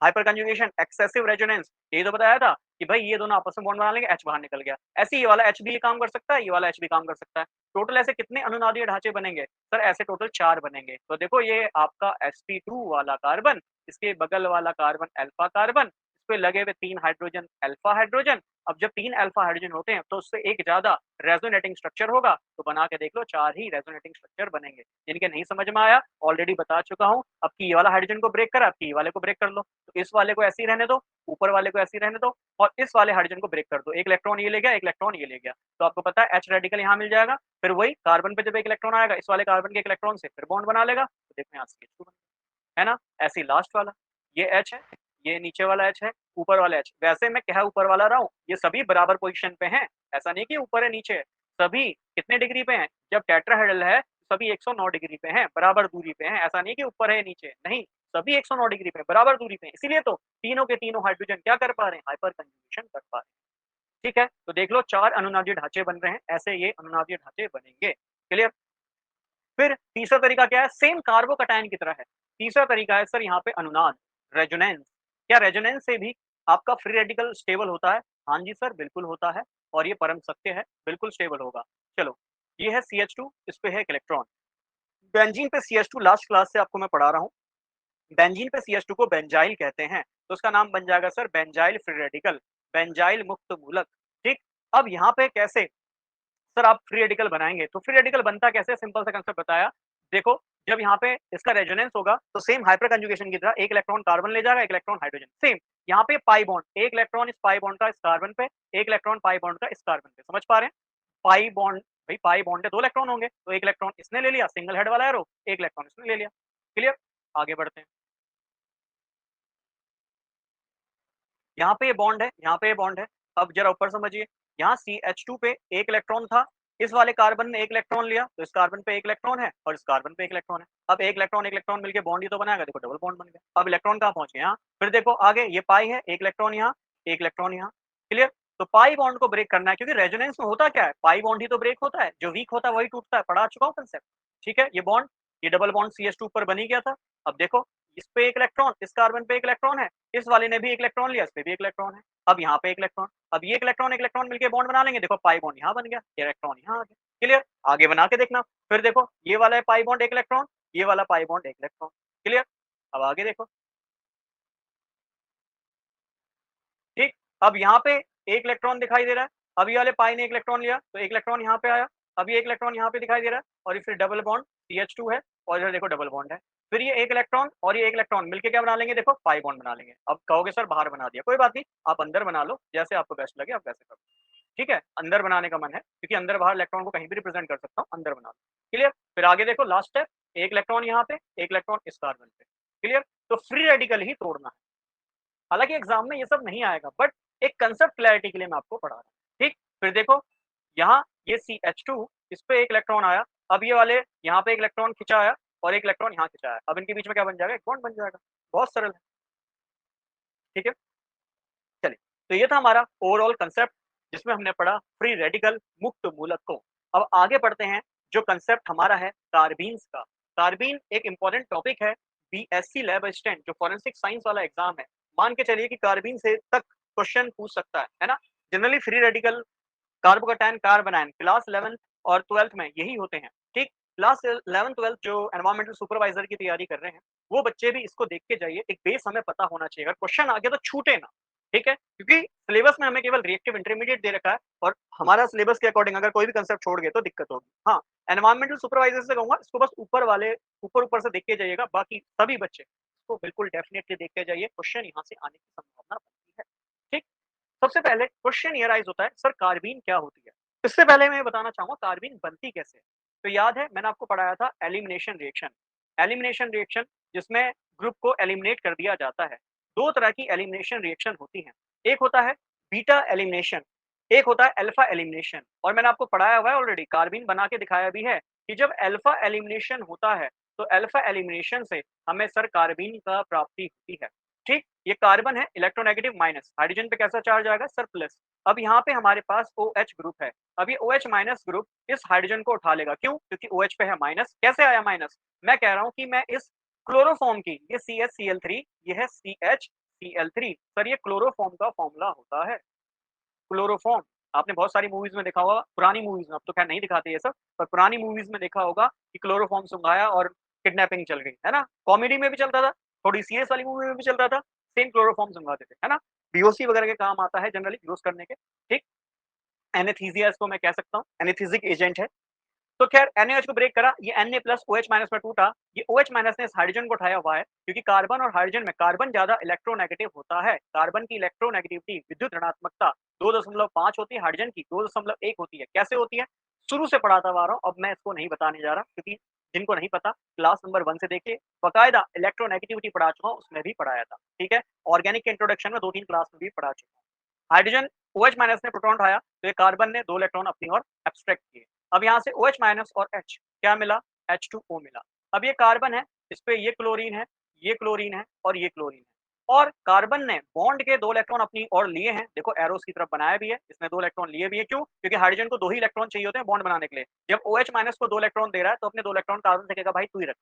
हाइपर कंजुगेशन, एक्सेसिव रेजोनेंस, यही तो बताया था कि भाई ये दोनों आपस में बॉन्ड बना लेंगे, H बाहर निकल गया। ऐसे ही ये वाला H भी काम कर सकता है, ये वाला H भी काम कर सकता है। टोटल ऐसे कितने अनुनादीय ढांचे बनेंगे? सर ऐसे टोटल 4 बनेंगे। तो देखो ये आपका sp2 वाला कार्बन, इसके बगल वाला कार्बन अल्फा कार्बन, इस पे लगे हुए 3 हाइड्रोजन अल्फा हाइड्रोजन। अब जब 3 अल्फा हाइड्रोजन होते हैं तो उससे एक ज़्यादा रेजोनेटिंग स्ट्रक्चर होगा, तो बना के देख लो 4 ही रेजोनेटिंग स्ट्रक्चर बनेंगे। जिनके नहीं समझ में आया ऑलरेडी बता चुका हूँ, अब की ये वाला हाइड्रोजन को ब्रेक करा, अब की ये वाले को ब्रेक कर लो। तो इस वाले को ऐसे ही रहने दो, ऊपर वाले को ऐसे ही रहने दो और इस वाले हाइड्रोजन को ब्रेक कर दो। 1 इलेक्ट्रॉन ये ले गया, 1 इलेक्ट्रॉन ये ले गया। तो आपको पता है H रेडिकल यहाँ मिल जाएगा, फिर वही कार्बन पे जब 1 इलेक्ट्रॉन आएगा, इस वाले कार्बन के 1 इलेक्ट्रॉन से फिर बॉन्ड बना लेगा। तो देखो यहाँ CH2 बन गया, है ना? ऐसे ही लास्ट वाला, ये H है, ये नीचे वाला H है, ऊपर वाला H। वैसे मैं कह ऊपर वाला रहा हूँ, ये सभी बराबर पोज़ीशन पे हैं, ऐसा नहीं कि ऊपर है नीचे है। सभी कितने डिग्री पे हैं? जब टेट्राहेड्रल है, सभी 109 डिग्री पे हैं, बराबर दूरी पे हैं। ऐसा नहीं कि ऊपर है नीचे, नहीं, सभी 109 डिग्री पे बराबर दूरी पे हैं। इसीलिए तो तीनों के तीनों हाइड्रोजन क्या कर पा रहे हैं? हाइपर कंजुगेशन कर पा रहे हैं। ठीक है? तो देख लो 4 अनुनादीय ढांचे बन रहे हैं, ऐसे ये अनुनादीय ढांचे बनेंगे। क्लियर? फिर तीसरा तरीका क्या है? सेम कार्बोकैटायन की तरह है। तीसरा तरीका है सर यहाँ पे अनुनाद, रेजोनेंस। क्या रेजोनेंस से भी आपका फ्री रेडिकल स्टेबल होता है? हाँ जी सर, बिल्कुल होता है और ये परम सत्य है, बिल्कुल स्टेबल होगा। चलो, ये है CH2, इस पे है एक इलेक्ट्रॉन। बेंजीन पे CH2 लास्ट क्लास से आपको मैं पढ़ा रहा हूँ। बेंजीन पे CH2 को बेंजाइल कहते हैं, तो उसका नाम बन जाएगा sir benzyl free radical, benzyl मुक्त मूलक। ठीक? अब यहाँ पे कैसे सर आप फ्री रेडिकल बनाएँगे, तो फ्री रेडिकल बनता कैसे? सिंपल सा कांसेप्ट बताया। देखो, जब यहाँ पे इसका रेजोनेंस होगा, तो सेम हाइपर कंजुगेशन की तरह 1 इलेक्ट्रॉन कार्बन ले जाएगा, 1 इलेक्ट्रॉन हाइड्रोजन। सेम यहाँ पे पाई बॉन्ड, 1 इलेक्ट्रॉन इस पाई बॉन्ड का इस कार्बन पे, 1 इलेक्ट्रॉन पाई बॉन्ड का इस कार्बन पे। समझ पा रहे हैं? पाई बॉन्ड, भई पाई बॉन्ड है, 2 इलेक्ट्रॉन होंगे, तो 1 इलेक्ट्रॉन इसने ले लिया, सिंगल हेड वाला एरो, 1 इलेक्ट्रॉन इसने ले लिया। क्लियर? आगे बढ़ते हैं। यहाँ पे ये बॉन्ड है, यहाँ पे ये बॉन्ड है। अब ज़रा ऊपर समझिए, यहाँ CH2 पे 1 इलेक्ट्रॉन था, इस वाले कार्बन ने 1 इलेक्ट्रॉन लिया, तो इस कार्बन पे 1 इलेक्ट्रॉन है और इस कार्बन पे 1 इलेक्ट्रॉन है। अब 1 इलेक्ट्रॉन मिलके बॉन्ड ही तो बनाएगा, देखो डबल बॉन्ड बन गया। अब इलेक्ट्रॉन कहाँ पहुँच गए? यहाँ। फिर देखो आगे ये पाई है, 1 इलेक्ट्रॉन यहाँ, 1 इलेक्ट्रॉन यहाँ। क्लियर? तो पाई बॉन्ड को ब्रेक करना है क्योंकि रेजोनेंस में होता क्या है? पाई बॉन्ड ही तो ब्रेक होता है, जो वीक होता है वही टूटता है, पढ़ा चुका हूँ कांसेप्ट। ठीक है? ये बॉन्ड, ये डबल बॉन्ड CH2 ऊपर बन ही गया था। अब देखो, इस पे 1 इलेक्ट्रॉन, इस कार्बन पे 1 इलेक्ट्रॉन है, इस वाले ने भी 1 इलेक्ट्रॉन लिया, इस पे भी 1 इलेक्ट्रॉन है। अब यहाँ पे 1 इलेक्ट्रॉन, अब ये 1 इलेक्ट्रॉन मिलके बॉन्ड बना लेंगे, देखो पाई बॉन्ड यहाँ बन गया, ये इलेक्ट्रॉन यहाँ आ गया। क्लियर? आगे बना के देखना, फिर देखो ये वाला है पाई बॉन्ड 1 इलेक्ट्रॉन, ये वाला पाई बॉन्ड 1 इलेक्ट्रॉन। क्लियर? अब आगे देखो, ठीक? अब यहाँ पे 1 इलेक्ट्रॉन दिखाई दे रहा है, अब ये वाले पाई ने 1 इलेक्ट्रॉन लिया, तो 1 इलेक्ट्रॉन यहाँ पे आया, अब ये 1 इलेक्ट्रॉन यहाँ पे दिखाई दे रहा है और ये फिर डबल बॉन्ड CH2 है और इधर देखो डबल बॉन्ड है। फिर ये 1 इलेक्ट्रॉन और ये 1 इलेक्ट्रॉन मिलके क्या बना लेंगे? देखो पाई बॉन्ड बना लेंगे। अब कहोगे सर बाहर बना दिया, कोई बात नहीं, आप अंदर बना लो, जैसे आपको बेस्ट लगे आप वैसे करो। ठीक है? अंदर बनाने का मन है, क्योंकि अंदर-बाहर इलेक्ट्रॉन को कहीं भी रिप्रेजेंट कर सकता हूँ, अंदर बना लो। क्लियर? फिर आगे देखो लास्ट स्टेप, 1 इलेक्ट्रॉन यहाँ पे, 1 इलेक्ट्रॉन इस कार्बन पे। क्लियर? तो फ्री रेडिकल ही तोड़ना है। हालाँकि एग्ज़ाम में ये सब नहीं आएगा, बट एक कांसेप्ट क्लैरिटी के लिए मैं आपको पढ़ा रहा हूँ। ठीक? फिर देखो, यहाँ ये CH2, इस पे 1 इलेक्ट्रॉन आया, अब ये वाले यहाँ पे 1 इलेक्ट्रॉन खिंचा आया और 1 इलेक्ट्रॉन यहाँ खिंचा आया। अब इनके बीच में क्या बन जाएगा? एक बॉन्ड बन जाएगा। बहुत सरल है। ठीक है? चलिए, तो ये था हमारा ओवरऑल कांसेप्ट, जिसमें हमने पढ़ा फ्री रेडिकल मुक्त मूलक को। अब आगे बढ़ते हैं, जो कांसेप्ट हमारा है कार्बीन्स का। कार्बीन एक इम्पोर्टेंट टॉपिक है, BSc लैब असिस्टेंट जो फोरेंसिक साइंस वाला एग्जाम है, मान के चलिए कि कार्बीन से तक क्वेश्चन पूछ सकता है ना? Generally free radical, carbocation, carbanion class 11th और 12th में यही होते हैं। ठीक? क्लास 11th-12th जो एनवायरमेंटल सुपरवाइजर की तैयारी कर रहे हैं, वो बच्चे भी इसको देख के जाइए, एक बेस हमें पता होना चाहिए, अगर क्वेश्चन आ गया तो छूटे ना। ठीक है? क्योंकि सिलेबस में हमें केवल रिएक्टिव इंटरमीडिएट दे रखा है और हमारा सिलेबस के अकॉर्डिंग अगर कोई भी कांसेप्ट छोड़ गए तो दिक्कत होगी। हाँ, एनवायरमेंटल सुपरवाइजर से कहूँगा इसको बस ऊपर-ऊपर से देख के जाइएगा, बाकी सभी बच्चे इसको बिल्कुल डेफिनिटली देख के जाइए, क्वेश्चन यहाँ से आने की संभावना बनती है। सबसे पहले क्वेश्चन ये राइज होता है, सर कार्बीन क्या होती है? इससे पहले मैं बताना चाहूंगा कार्बीन बनती कैसे है। तो याद है मैंने आपको पढ़ाया था एलिमिनेशन रिएक्शन। एलिमिनेशन रिएक्शन जिसमें ग्रुप को एलिमिनेट कर दिया जाता है। दो तरह की एलिमिनेशन रिएक्शन होती हैं। एक होता है बीटा एलिमिनेशन, एक होता है अल्फा एलिमिनेशन। और मैंने आपको पढ़ाया हुआ है ऑलरेडी, कार्बीन बना के दिखाया भी है कि जब अल्फा एलिमिनेशन होता है तो अल्फा एलिमिनेशन से हमें सर कार्बीन का प्राप्ति होती है। ठीक, ये कार्बन है इलेक्ट्रोनेगेटिव माइनस, हाइड्रोजन पे कैसा चार्ज आएगा सर प्लस। अब यहाँ पे हमारे पास OH ग्रुप है। अब ये OH माइनस ग्रुप इस हाइड्रोजन को उठा लेगा, क्यों? क्योंकि OH पे है माइनस। कैसे आया माइनस? मैं कह रहा हूँ कि मैं इस क्लोरोफॉर्म की, ये CH Cl3, ये है CH Cl3। सर ये क्लोरोफॉर्म का फॉर्मूला होता है। क्लोरोफॉर्म आपने बहुत सारी मूवीज में देखा होगा, पुरानी मूवीज में, अब तो खैर नहीं दिखाते ये सब, पर पुरानी मूवीज में देखा होगा कि क्लोरोफॉर्म सुंघाया और किडनैपिंग चल गई, है ना? कॉमेडी में भी चलता था, थोड़ी सीरियस वाली मूवी में भी चलता था, सेम क्लोरोफॉर्म सुंघाते थे, है ना? बीओसी वगैरह के काम आता है जनरली यूज करने के। ठीक, एनेस्थीसिया इसको मैं कह सकता हूँ, एनेस्थीसिक एजेंट है। तो खैर NaOH को ब्रेक करा, ये Na प्लस OH माइनस में टूटा। ये OH माइनस ने इस हाइड्रोजन को उठाया हुआ है, क्योंकि कार्बन और हाइड्रोजन में कार्बन ज्यादा इलेक्ट्रोनेगेटिव होता है। कार्बन की इलेक्ट्रोनेगेटिविटी, विद्युत ऋणात्मकता 2.5 होती है, हाइड्रोजन की 2.1 होती है। कैसे होती है? शुरू से पढ़ाता हुआ आ रहा हूँ, अब मैं इसको नहीं बताने जा रहा, क्योंकि जिनको नहीं पता क्लास नंबर 1 से देखिए, बकायदा इलेक्ट्रोनेगेटिविटी पढ़ा चुका हूँ, उसमें भी पढ़ाया था। ठीक है, ऑर्गेनिक के इंट्रोडक्शन में 2-3 क्लास में भी पढ़ा चुका हूँ। हाइड्रोजन OH माइनस ने प्रोटॉन उठाया, तो ये कार्बन ने 2 इलेक्ट्रॉन अपनी ओर एब्स्ट्रैक्ट किए। अब यहाँ से OH माइनस और H क्या मिला? H2O मिला। अब ये कार्बन है, इस पे ये क्लोरीन है, ये क्लोरीन है और ये क्लोरीन है। और कार्बन ने बॉन्ड के 2 इलेक्ट्रॉन अपनी ओर लिए हैं, देखो एरोस की तरफ बनाया भी है, इसने 2 इलेक्ट्रॉन लिए भी है। क्यों? क्योंकि हाइड्रोजन को 2 ही इलेक्ट्रॉन चाहिए होते हैं बॉन्ड बनाने के लिए। जब OH माइनस को 2 इलेक्ट्रॉन दे रहा है, तो अपने 2 इलेक्ट्रॉन कार्बन से कहेगा भाई तू ही रख,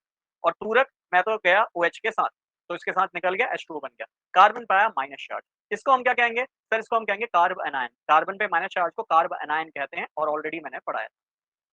और तू रख, मैं तो गया OH के साथ, तो इसके साथ निकल गया H2O बन गया, कार्बन पाया माइनस चार्ज। इसको हम क्या कहेंगे सर? इसको हम कहेंगे कार्ब एनायन। कार्बन पे माइनस चार्ज को कार्ब एनायन कहते हैं, और ऑलरेडी मैंने पढ़ाया।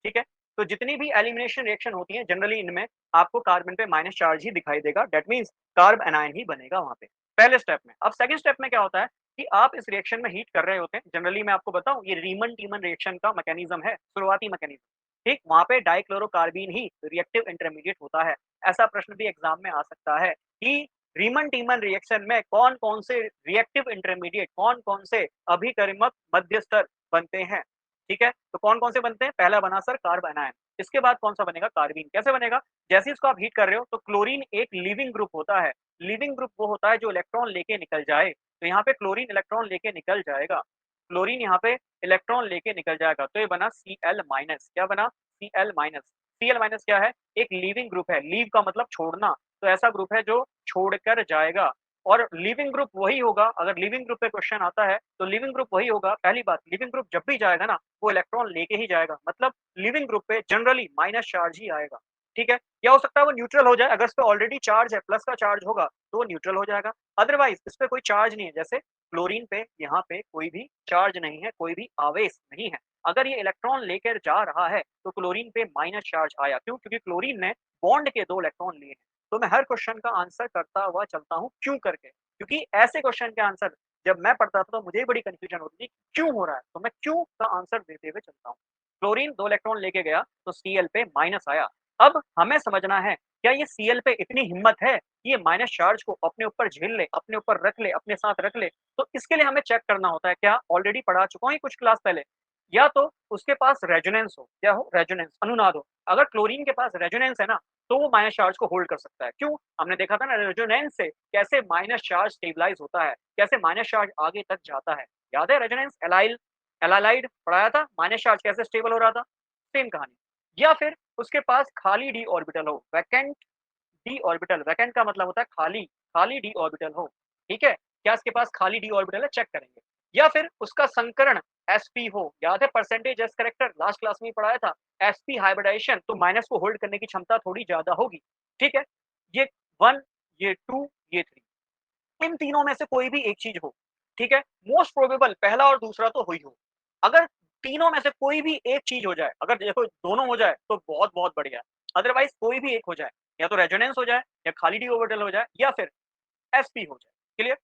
ठीक है, तो जितनी भी एलिमिनेशन रिएक्शन होती है जनरली इनमें आपको कार्बन पे माइनस चार्ज ही दिखाई देगा, दैट मींस कार्ब एनायन ही बनेगा वहां पे पहले स्टेप में। अब सेकंड स्टेप में क्या होता है कि आप इस रिएक्शन में हीट कर रहे होते हैं। जनरली मैं आपको बताऊं, ये रीमन टीमन रिएक्शन का मैकेनिज्म है, शुरुआती मैकेनिज्म। ठीक, वहां पे डाइक्लोरोकार्बीन ही रिएक्टिव इंटरमीडिएट होता है। ऐसा प्रश्न भी एग्जाम में आ सकता है कि रीमन टीमन रिएक्शन में कौन कौन से रिएक्टिव इंटरमीडिएट, कौन कौन से अभिकर्मक मध्यस्तर बनते हैं। ठीक है, तो कौन कौन से बनते हैं? पहला बना सर कार्ब एनायन, इसके बाद कौन सा बनेगा? कार्बीन। कैसे बनेगा? जैसे ही इसको आप हीट कर रहे हो तो क्लोरीन एक लिविंग ग्रुप होता है। लिविंग ग्रुप वो होता है जो इलेक्ट्रॉन लेके निकल जाए, तो यहाँ पे क्लोरीन इलेक्ट्रॉन लेके निकल जाएगा, क्लोरीन यहाँ पे इलेक्ट्रॉन लेके निकल जाएगा, तो ये बना Cl माइनस। क्या बना? Cl minus. Cl माइनस क्या है? एक लिविंग ग्रुप है, लीव का मतलब छोड़ना, तो ऐसा ग्रुप है जो छोड़कर जाएगा। और लिविंग ग्रुप वही होगा, अगर लिविंग ग्रुप पे क्वेश्चन आता है तो लिविंग ग्रुप वही होगा। पहली बात, लिविंग ग्रुप जब भी जाएगा ना वो इलेक्ट्रॉन लेके ही जाएगा, मतलब लिविंग ग्रुप पे जनरली माइनस चार्ज ही आएगा। ठीक है, या हो सकता है वो न्यूट्रल हो जाए, अगर इस पे ऑलरेडी चार्ज है, प्लस का चार्ज होगा तो वो न्यूट्रल हो जाएगा। अदरवाइज इस पे कोई चार्ज नहीं है, जैसे क्लोरीन पे यहाँ पे कोई भी चार्ज नहीं है, कोई भी आवेश नहीं है। अगर ये इलेक्ट्रॉन लेकर जा रहा है तो क्लोरीन पे माइनस चार्ज आया, क्यों? क्योंकि क्लोरीन ने बॉन्ड के 2 इलेक्ट्रॉन लिए हैं। तो मैं हर क्वेश्चन का आंसर करता हुआ चलता हूँ क्यों करके, क्योंकि ऐसे क्वेश्चन के आंसर जब मैं पढ़ता था तो मुझे बड़ी कंफ्यूजन होती थी क्यों हो रहा है, तो मैं क्यों का आंसर देते हुए चलता हूँ। क्लोरीन 2 इलेक्ट्रॉन लेके गया तो Cl पे माइनस आया। अब हमें समझना है क्या ये Cl पे इतनी हिम्मत है कि ये माइनस चार्ज को अपने ऊपर झेल ले, अपने ऊपर रख ले, अपने साथ रख ले? तो इसके लिए हमें चेक करना होता है, क्या ऑलरेडी पढ़ा चुका हूँ कुछ क्लास पहले, या तो उसके पास रेजोनेंस हो, क्या हो? रेजोनेंस, अनुनाद हो। अगर क्लोरीन के पास रेजोनेंस है ना तो वो माइनस चार्ज को होल्ड कर सकता है। क्यों? हमने देखा था ना रेजोनेंस से कैसे माइनस चार्ज स्टेबलाइज होता है, कैसे माइनस चार्ज आगे तक जाता है। याद है रेजोनेंस? एलाइल एलालाइड पढ़ाया था, माइनस चार्ज कैसे स्टेबल हो रहा था, सेम कहानी। या फिर उसके पास खाली डी ऑर्बिटल हो, वैकेंट डी ऑर्बिटल, वैकेंट का मतलब होता है खाली, खाली डी ऑर्बिटल हो। ठीक है, क्या इसके पास खाली डी ऑर्बिटल है? चेक करेंगे। या फिर उसका संकरण sp हो, याद है percentage S character last class में ही पढ़ाया था, sp हाइब्रिडाइजेशन, तो माइनस को होल्ड करने की क्षमता थोड़ी ज्यादा होगी। ठीक है, ये 1, ये 2, ये 3, इन तीनों में से कोई भी एक चीज हो। ठीक है, मोस्ट प्रोबेबल पहला और दूसरा तो हो ही हो। अगर तीनों में से कोई भी एक चीज हो जाए, अगर देखो दोनों हो जाए तो बहुत बहुत बढ़िया, अदरवाइज कोई भी एक हो जाए, या तो रेजोनेंस हो जाए, या खाली डी ऑर्बिटल हो जाए, या फिर sp हो जाए। क्लियर?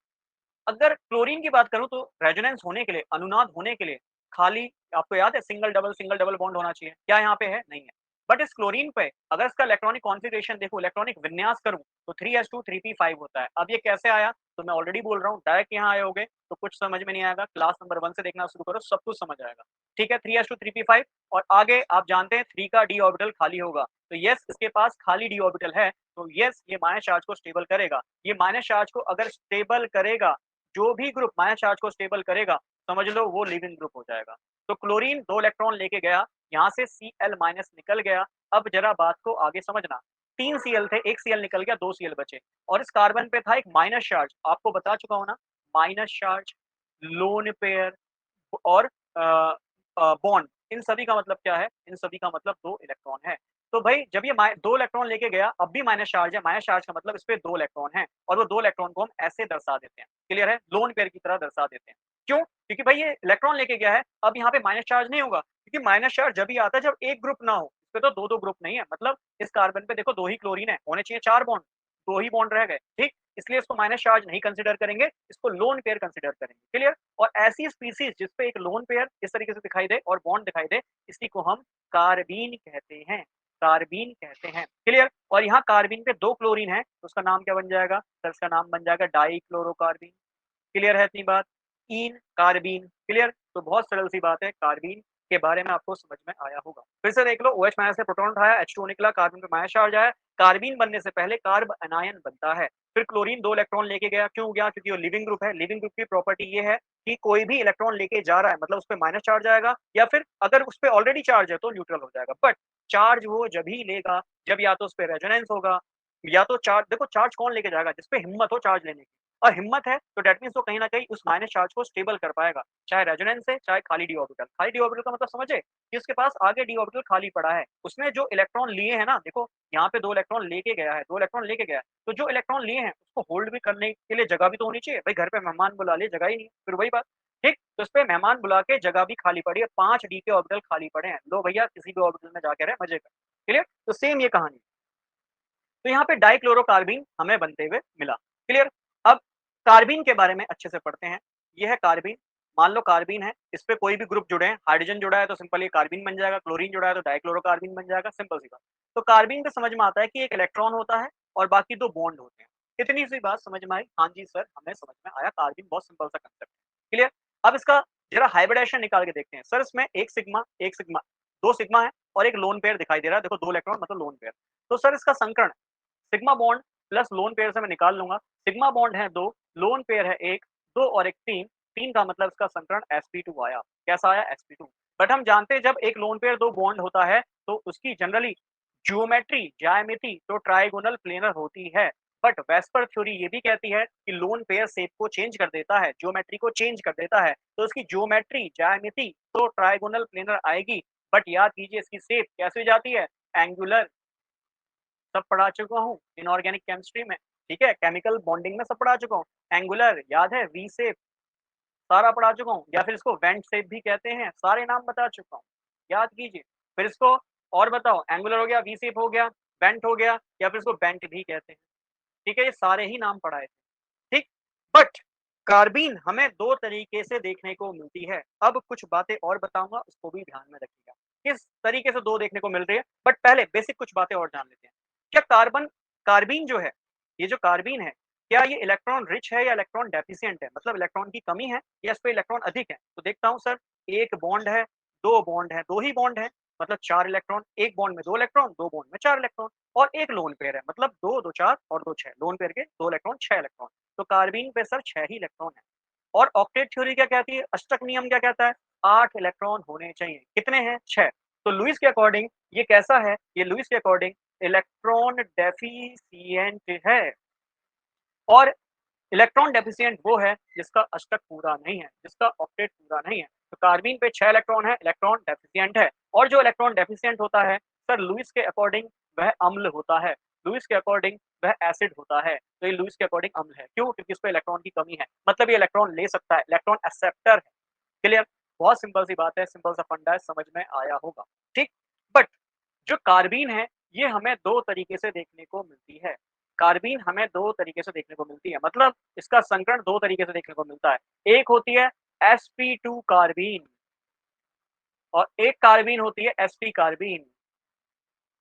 अगर क्लोरीन की बात करूं तो रेजोनेंस होने के लिए, अनुनाद होने के लिए खाली, आपको याद है सिंगल डबल बॉन्ड होना चाहिए, क्या यहाँ पे है? नहीं है। बट इस क्लोरीन पे अगर इसका इलेक्ट्रॉनिक कॉन्फ़िगरेशन देखो, इलेक्ट्रॉनिक विन्यास करूं तो 3s2 3p5 होता है। अब ये कैसे आया? तो मैं ऑलरेडी बोल रहा हूँ डायरेक्ट यहाँ आए होगे तो कुछ समझ में नहीं आएगा, क्लास नंबर 1 से देखना शुरू करो, सब कुछ समझ आएगा। ठीक है, 3s2 3p5 और आगे आप जानते हैं 3 का d ऑर्बिटल खाली होगा, तो यस इसके पास खाली d ऑर्बिटल है, तो यस ये माइनस चार्ज को स्टेबल करेगा। ये माइनस चार्ज को अगर स्टेबल करेगा, जो भी ग्रुप माइनस चार्ज को स्टेबल करेगा, समझ लो वो लिविंग ग्रुप हो जाएगा। तो क्लोरीन 2 इलेक्ट्रॉन लेके गया, यहाँ से Cl माइनस निकल गया। अब जरा बात को आगे समझना, 3 Cl थे, 1 Cl निकल गया, 2 Cl बचे और इस कार्बन पे था एक माइनस चार्ज, आपको बता चुका हूं ना, माइनस चार्ज, लोन पेयर और बॉन्ड, इन सभी का मतलब क्या है? इन सभी का मतलब 2 इलेक्ट्रॉन है। तो भाई जब ये 2 इलेक्ट्रॉन लेके गया, अब भी माइनस चार्ज है, माइनस चार्ज का मतलब इस पे 2 इलेक्ट्रॉन है और वो 2 इलेक्ट्रॉन को हम ऐसे दर्शा देते हैं, क्लियर है? लोन पेयर की तरह दर्शा देते हैं। क्यों? क्योंकि भाई ये इलेक्ट्रॉन लेके गया है, अब यहाँ पे माइनस चार्ज नहीं होगा, क्योंकि माइनस चार्ज जब भी आता है जब एक ग्रुप ना हो, इस पे तो 2-2 ग्रुप नहीं है, मतलब इस कार्बन पे देखो 2 ही क्लोरीन है, होने चाहिए 4 बॉन्ड, 2 ही बॉन्ड रह गए, ठीक? इसलिए इसको माइनस चार्ज नहीं कंसीडर करेंगे, इसको लोन पेयर कंसीडर करेंगे, क्लियर? और ऐसी स्पीसीज जिसपे एक लोन पेयर इस तरीके से दिखाई दे और बॉन्ड दिखाई दे, इसी को हम कार्बीन कहते हैं, कार्बीन कहते हैं, क्लियर? और यहाँ कार्बीन पे 2 क्लोरीन है, तो उसका नाम क्या बन जाएगा? सर इसका नाम बन जाएगा डाइक्लोरोकार्बीन, क्लियर है इतनी बात? ईन कार्बीन, क्लियर? तो बहुत सरल सी बात है, कार्बीन के बारे में आपको समझ में आया होगा। फिर से देख लो, OH माइनस से प्रोटॉन उठाया, H2O निकला, कार्बन पे माइनस चार्ज आया, कार्बीन बनने से पहले कार्ब अनायन बनता है। फिर क्लोरीन 2 इलेक्ट्रॉन लेके गया, क्यों गया? क्योंकि वो लिविंग ग्रुप है, लिविंग ग्रुप की प्रॉपर्टी ये है कि कोई भी इलेक्ट्रॉन लेके जा रहा है मतलब उस पे माइनस चार्ज आएगा, या फिर अगर उस पे ऑलरेडी चार्ज है तो न्यूट्रल हो जाएगा। बट चार्ज वो जब ही लेगा जब या तो उस पे रेजोनेंस होगा, या तो चार्ज, देखो चार्ज कौन लेके जाएगा? जिस पे हिम्मत हो चार्ज लेने की, और हिम्मत है तो दैट मीन्स वो कहीं न कहीं उस माइनस चार्ज को स्टेबल कर पाएगा, चाहे रेजोनेंस से, चाहे खाली डी ऑर्बिटल। खाली डी ऑर्बिटल का मतलब समझे कि उसके पास आगे डी ऑर्बिटल खाली पड़ा है, उसने जो इलेक्ट्रॉन लिए हैं ना, देखो यहाँ पे 2 इलेक्ट्रॉन लेके गया है, 2 इलेक्ट्रॉन लेके गया है, तो जो इलेक्ट्रॉन लिए हैं उसको होल्ड भी करने के लिए जगह भी तो होनी चाहिए। भाई घर पे मेहमान बुला लिए, जगह ही नहीं है, फिर वही बात, ठीक? तो इस पे मेहमान बुला के जगह भी खाली पड़ी है, 5 डी के ऑर्बिटल खाली पड़े हैं, लो भैया किसी भी ऑर्बिटल में जाके रहे, मजे कर, क्लियर? तो सेम ये कहानी। तो यहाँ पे डाइक्लोरोकार्बीन हमें बनते हुए मिला, क्लियर? अब कार्बीन के बारे में अच्छे से पढ़ते हैं। ये है कार्बीन, मान लो कार्बीन है, इस पे कोई भी ग्रुप जुड़े हैं, हाइड्रोजन जुड़ा है तो सिंपल ये कार्बीन बन जाएगा, क्लोरीन जुड़ा है तो डाइक्लोरोकार्बीन बन जाएगा, सिंपल सी बात। तो कार्बीन पे समझ में आता है कि एक इलेक्ट्रॉन होता है और बाकी 2 बॉन्ड होते हैं। इतनी सी बात समझ में आई? हाँ जी सर, हमें समझ में आया, कार्बीन बहुत सिंपल सा कंसेप्ट है, क्लियर? अब इसका जरा हाइब्रिडेशन निकाल के देखते हैं। सर इसमें 1 सिग्मा, 2 सिग्मा है और एक लोन पेयर दिखाई दे रहा है, देखो 2 इलेक्ट्रॉन मतलब लोन पेयर। तो सर इसका संकरण sigma bond plus lone pair से मैं निकाल लूंगा, सिग्मा बॉन्ड है 2, लोन पेयर है 1, 2 और 1 3, 3 का मतलब इसका संकरण sp2 आया। कैसा आया? sp2। बट हम जानते हैं जब एक लोन पेयर 2 बॉन्ड होता है तो उसकी जनरली ज्योमेट्री, ज्यामिति तो ट्राइगोनल प्लेनर होती है। बट वेस्पर थ्योरी ये भी कहती है कि लोन पेयर शेप को चेंज कर देता है, ज्योमेट्री को चेंज कर देता है, तो उसकी ज्योमेट्री, ज्यामिति तो ट्राइगोनल प्लेनर आएगी। बट याद कीजिए इसकी शेप कैसे हो जाती है? एंगुलर, सब पढ़ा चुका हूँ इनऑर्गेनिक केमिस्ट्री में, ठीक है? केमिकल बॉन्डिंग में सब पढ़ा चुका हूँ। एंगुलर याद है, वी शेप सारा पढ़ा चुका हूँ, या फिर इसको वेंट शेप भी कहते हैं, सारे नाम बता चुका हूँ, याद कीजिए। फिर इसको और बताओ, एंगुलर हो गया, वी शेप हो गया, वेंट हो गया, या फिर इसको बेंट भी कहते हैं, ठीक है? ये सारे ही नाम पढ़ाए थे, ठीक? बट कार्बीन हमें 2 तरीके से देखने को मिलती है। अब कुछ बातें और बताऊंगा, उसको भी ध्यान में रखिएगा। किस तरीके से 2 देखने को मिल रही है, बट पहले बेसिक कुछ बातें और जान लेते हैं। क्या कार्बीन जो है, ये जो कार्बीन है, क्या ये इलेक्ट्रॉन रिच है या इलेक्ट्रॉन डेफिशिएंट है? मतलब इलेक्ट्रॉन की कमी है या इस पे इलेक्ट्रॉन अधिक है? तो देखता हूँ सर, 1 बॉन्ड है, 2 बॉन्ड है, 2 ही बॉन्ड है, मतलब 4 इलेक्ट्रॉन, 1 बॉन्ड में 2 इलेक्ट्रॉन, 2 बॉन्ड में 4 इलेक्ट्रॉन और 1 लोन पेयर है, मतलब 2, 2 4 और 2 6, लोन पेयर के 2 इलेक्ट्रॉन 6 इलेक्ट्रॉन। तो कार्बीन पे सर 6 ही इलेक्ट्रॉन है। और ऑक्टेट थ्योरी क्या कहती है? अष्टक नियम क्या कहता है? 8 इलेक्ट्रॉन होने चाहिए। कितने हैं? 6। तो लुईस के अकॉर्डिंग ये कैसा है? ये लुईस के अकॉर्डिंग इलेक्ट्रॉन डेफिशिएंट है। और इलेक्ट्रॉन डेफिशिएंट वो है जिसका अष्टक पूरा नहीं है, जिसका ऑक्टेट पूरा नहीं है। तो कार्बीन पे 6 इलेक्ट्रॉन है, इलेक्ट्रॉन डेफिशिएंट है। और जो इलेक्ट्रॉन डेफिशिएंट होता है सर, लुईस के अकॉर्डिंग वह अम्ल होता है, लुईस के अकॉर्डिंग वह एसिड होता है। तो ये लुईस के अकॉर्डिंग अम्ल है, क्यों? क्योंकि इसमें इलेक्ट्रॉन की कमी है, मतलब ये इलेक्ट्रॉन ले सकता है, इलेक्ट्रॉन एक्सेप्टर है, क्लियर? बहुत सिंपल सी बात है, सिंपल सा फंडा है, समझ में आया होगा, ठीक? बट जो कार्बीन है ये हमें 2 तरीके से देखने को मिलती है। कार्बीन हमें 2 तरीके से देखने को मिलती है, मतलब इसका संकरण 2 तरीके से देखने को मिलता है। एक होती है sp2 कार्बीन और एक कार्बीन होती है sp कार्बीन,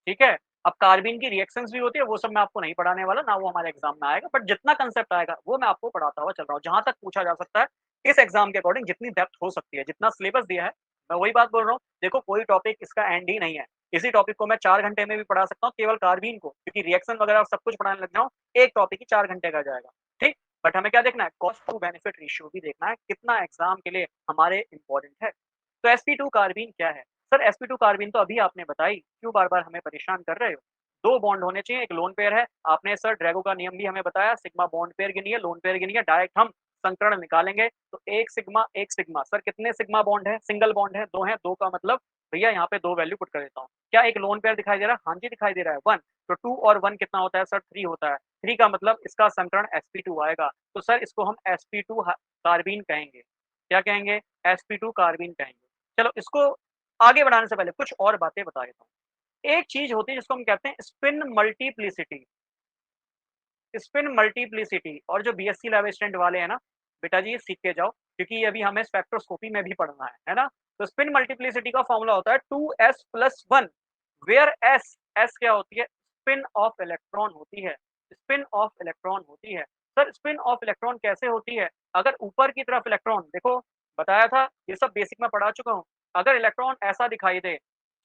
ठीक है? अब कार्बन की रिएक्शंस भी होती है, वो सब मैं आपको नहीं पढ़ाने वाला, ना वो हमारे एग्जाम में आएगा, बट जितना कंसेप्ट आएगा वो मैं आपको पढ़ाता हुआ चल रहा हूँ। जहाँ तक पूछा जा सकता है इस एग्जाम के अकॉर्डिंग जितनी डेप्थ हो सकती है, जितना सिलेबस दिया है, मैं वही बात बोल रहा हूँ। देखो कोई टॉपिक इसका एंड ही नहीं है। इसी टॉपिक को मैं 4 घंटे में भी पढ़ा सकता हूँ केवल कार्बन को, क्योंकि रिएक्शन वगैरह सब कुछ पढ़ाने लग जाऊँ, एक टॉपिक ही 4 घंटे का जाएगा। ठीक? बट हमें क्या देखना है? कॉस्ट टू बेनिफिट रेशियो भी देखना है, कितना एग्जाम के लिए हमारे इंपॉर्टेंट है। तो sp2 कार्बन क्या है? सर sp2 कार्बन तो अभी आपने बताई, क्यों बार-बार हमें परेशान कर रहे हो? 2 बॉन्ड होने चाहिए, एक लोन पेयर है। आपने सर ड्रैगो का नियम भी हमें बताया, सिग्मा बॉन्ड पेयर गिनिए, लोन पेयर गिनिए, डायरेक्ट हम संकर्ण निकालेंगे। तो 1 सिग्मा। सर कितने सिग्मा बॉन्ड है? सिंगल बॉन्ड है, 2 हैं, 2 का मतलब भैया यहाँ पे 2 वैल्यू पुट कर देता हूँ। क्या एक लोन पेयर दिखाई दे रहा है? हाँ जी दिखाई दे रहा है 1। तो 2 और 1 कितना होता है सर? 3 होता है। 3 का मतलब इसका संकरण sp2 आएगा। तो सर इसको हम sp2 कार्बन कहेंगे। क्या कहेंगे? sp2 कार्बन कहेंगे। चलो इसको आगे बढ़ाने से पहले कुछ और बातें बता देता हूँ। एक चीज होती है जिसको हम कहते हैं स्पिन मल्टीप्लिसिटी। स्पिन मल्टीप्लिसिटी और जो बीएससी लैब स्टूडेंट वाले हैं ना, बेटा जी ये सीख के जाओ, क्योंकि ये अभी हमें स्पेक्ट्रोस्कोपी में भी पढ़ना है ना? तो स्पिन मल्टीप्लिसिटी का फॉर्मूला होता है 2s+1, वेयर एस क्या होती है? स्पिन ऑफ इलेक्ट्रॉन होती है। स्पिन ऑफ इलेक्ट्रॉन होती है। सर स्पिन ऑफ इलेक्ट्रॉन कैसे होती है? अगर ऊपर की तरफ इलेक्ट्रॉन देखो, बताया था, ये सब बेसिक में पढ़ा चुका हूँ। अगर इलेक्ट्रॉन ऐसा दिखाई दे,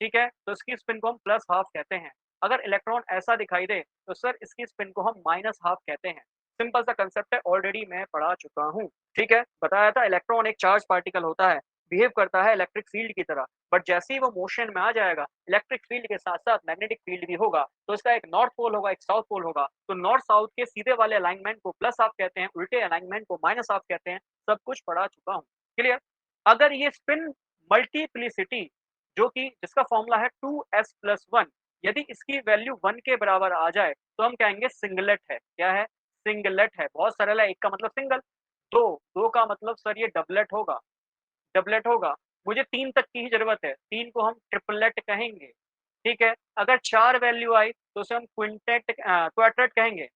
ठीक है, तो इसकी स्पिन को हम प्लस हाफ कहते हैं। अगर इलेक्ट्रॉन ऐसा दिखाई दे तो सर इसकी स्पिन को हम माइनस हाफ कहते हैं। सिंपल सा कंसेप्ट है, ऑलरेडी मैं पढ़ा चुका हूँ। ठीक है, बताया था इलेक्ट्रॉन एक चार्ज पार्टिकल होता है, बिहेव करता है इलेक्ट्रिक फील्ड की तरह, बट जैसे ही वो मोशन में आ जाएगा, इलेक्ट्रिक फील्ड के साथ साथ मैग्नेटिक फील्ड भी होगा, तो इसका एक नॉर्थ पोल होगा, एक साउथ पोल होगा। तो नॉर्थ साउथ के सीधे वाले अलाइनमेंट को प्लस हाफ कहते हैं, उल्टे अलाइनमेंट को माइनस हाफ कहते हैं। सब कुछ पढ़ा चुका हूँ। क्लियर? अगर ये स्पिन मल्टीप्लिसिटी जो कि जिसका फॉर्मूला है 2s+1, यदि इसकी वैल्यू 1 के बराबर आ जाए तो हम कहेंगे सिंगलेट है। क्या है? सिंगलेट है। बहुत सरल है, एक का मतलब सिंगल, दो, दो का मतलब सर ये डबलेट होगा। डबलेट होगा। मुझे 3 तक की ही जरूरत है, 3 को हम ट्रिपलेट कहेंगे। ठीक है, अगर 4 वैल्यू आई तो उसे हम क्वाड्रेट कहेंगे,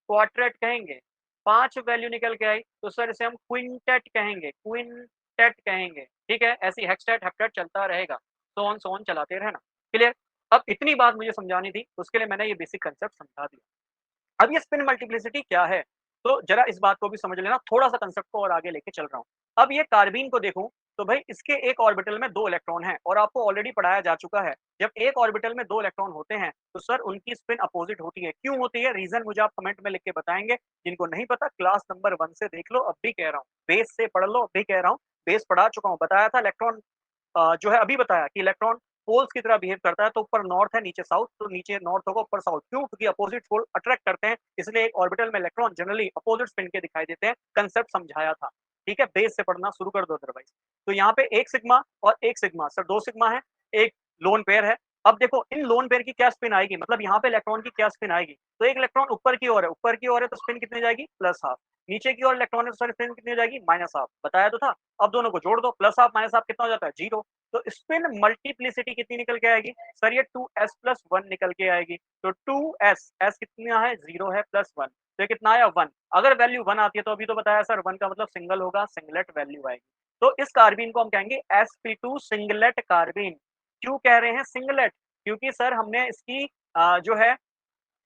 क्वार्टेट कहेंगे। 5 वैल्यू निकल के आई तो सर इसे हम क्विंटेट कहेंगे, क्विंटेट कहेंगे। ठीक है, ऐसी हेक्सटेट हेप्टेट चलता रहेगा, सो ऑन चलाते रहना। क्लियर? अब इतनी बात मुझे समझानी थी, उसके लिए मैंने ये बेसिक कंसेप्ट समझा दिया। अब ये स्पिन मल्टीप्लिसिटी क्या है? तो जरा इस बात को भी समझ लेना, थोड़ा-सा कांसेप्ट को और आगे लेके चल रहा हूँ। अब ये कार्बाइन को देखूँ, तो भई इसके एक ऑर्बिटल में 2 इलेक्ट्रॉन हैं और आपको ऑलरेडी पढ़ाया जा चुका है। जब एक ऑर्बिटल में 2 इलेक्ट्रॉन होते हैं, तो सर उनकी स्पिन अपोजिट होती है। क्यों होती है? रीज़न मुझे आप कमेंट में लिख के बताएँगे। जिनको नहीं पता क्लास नंबर 1 से देख लो, अब भी कह रहा हूँ। बेस से पढ़ लो, अब भी कह रहा हूँ। बेस पढ़ा चुका हूँ, बताया था इलेक्ट्रॉन जो है अभी बताया कि इलेक्ट्रॉन पोल्स की तरह बिहेव करता है, तो ऊपर नॉर्थ है, नीचे साउथ, तो नीचे नॉर्थ होगा, ऊपर साउथ। क्यों? क्योंकि अपोजिट पोल अट्रैक्ट करते हैं, इसलिए एक ऑर्बिटल में इलेक्ट्रॉन जनरली अपोजिट स्पिन के दिखाई देते हैं। कंसेप्ट समझाया था। ठीक है, बेस से पढ़ना शुरू कर दो अदरवाइज। तो यहाँ पे 1 सिग्मा और 1 सिग्मा, सर 2 सिग्मा है, एक लोन पेयर है। अब देखो इन लोन पेयर की क्या स्पिन आएगी, मतलब यहाँ पे इलेक्ट्रॉन की क्या स्पिन आएगी। तो एक इलेक्ट्रॉन ऊपर की ओर है, ऊपर की ओर है तो स्पिन कितनी जाएगी? Plus half. नीचे की ओर इलेक्ट्रॉन है तो सर स्पिन कितनी हो जाएगी? Minus half. बताया तो था। अब दोनों को जोड़ दो, प्लस हाफ माइनस हाफ कितना हो जाता है? 0। तो स्पिन मल्टीप्लिसिटी कितनी निकल के आएगी? सर ये 2s+1 निकल के आएगी। तो 2s, s कितना है? 0 है, प्लस 1, तो ये कितना आया? 1। अगर वैल्यू 1 आती है तो अभी तो बताया सर 1 का मतलब सिंगल होगा, सिंगलेट वैल्यू आएगी। तो इस कार्बन को हम कहेंगे sp2 सिंगलेट कार्बन। क्यों कह रहे हैं सिंगलेट? क्योंकि सर हमने इसकी जो है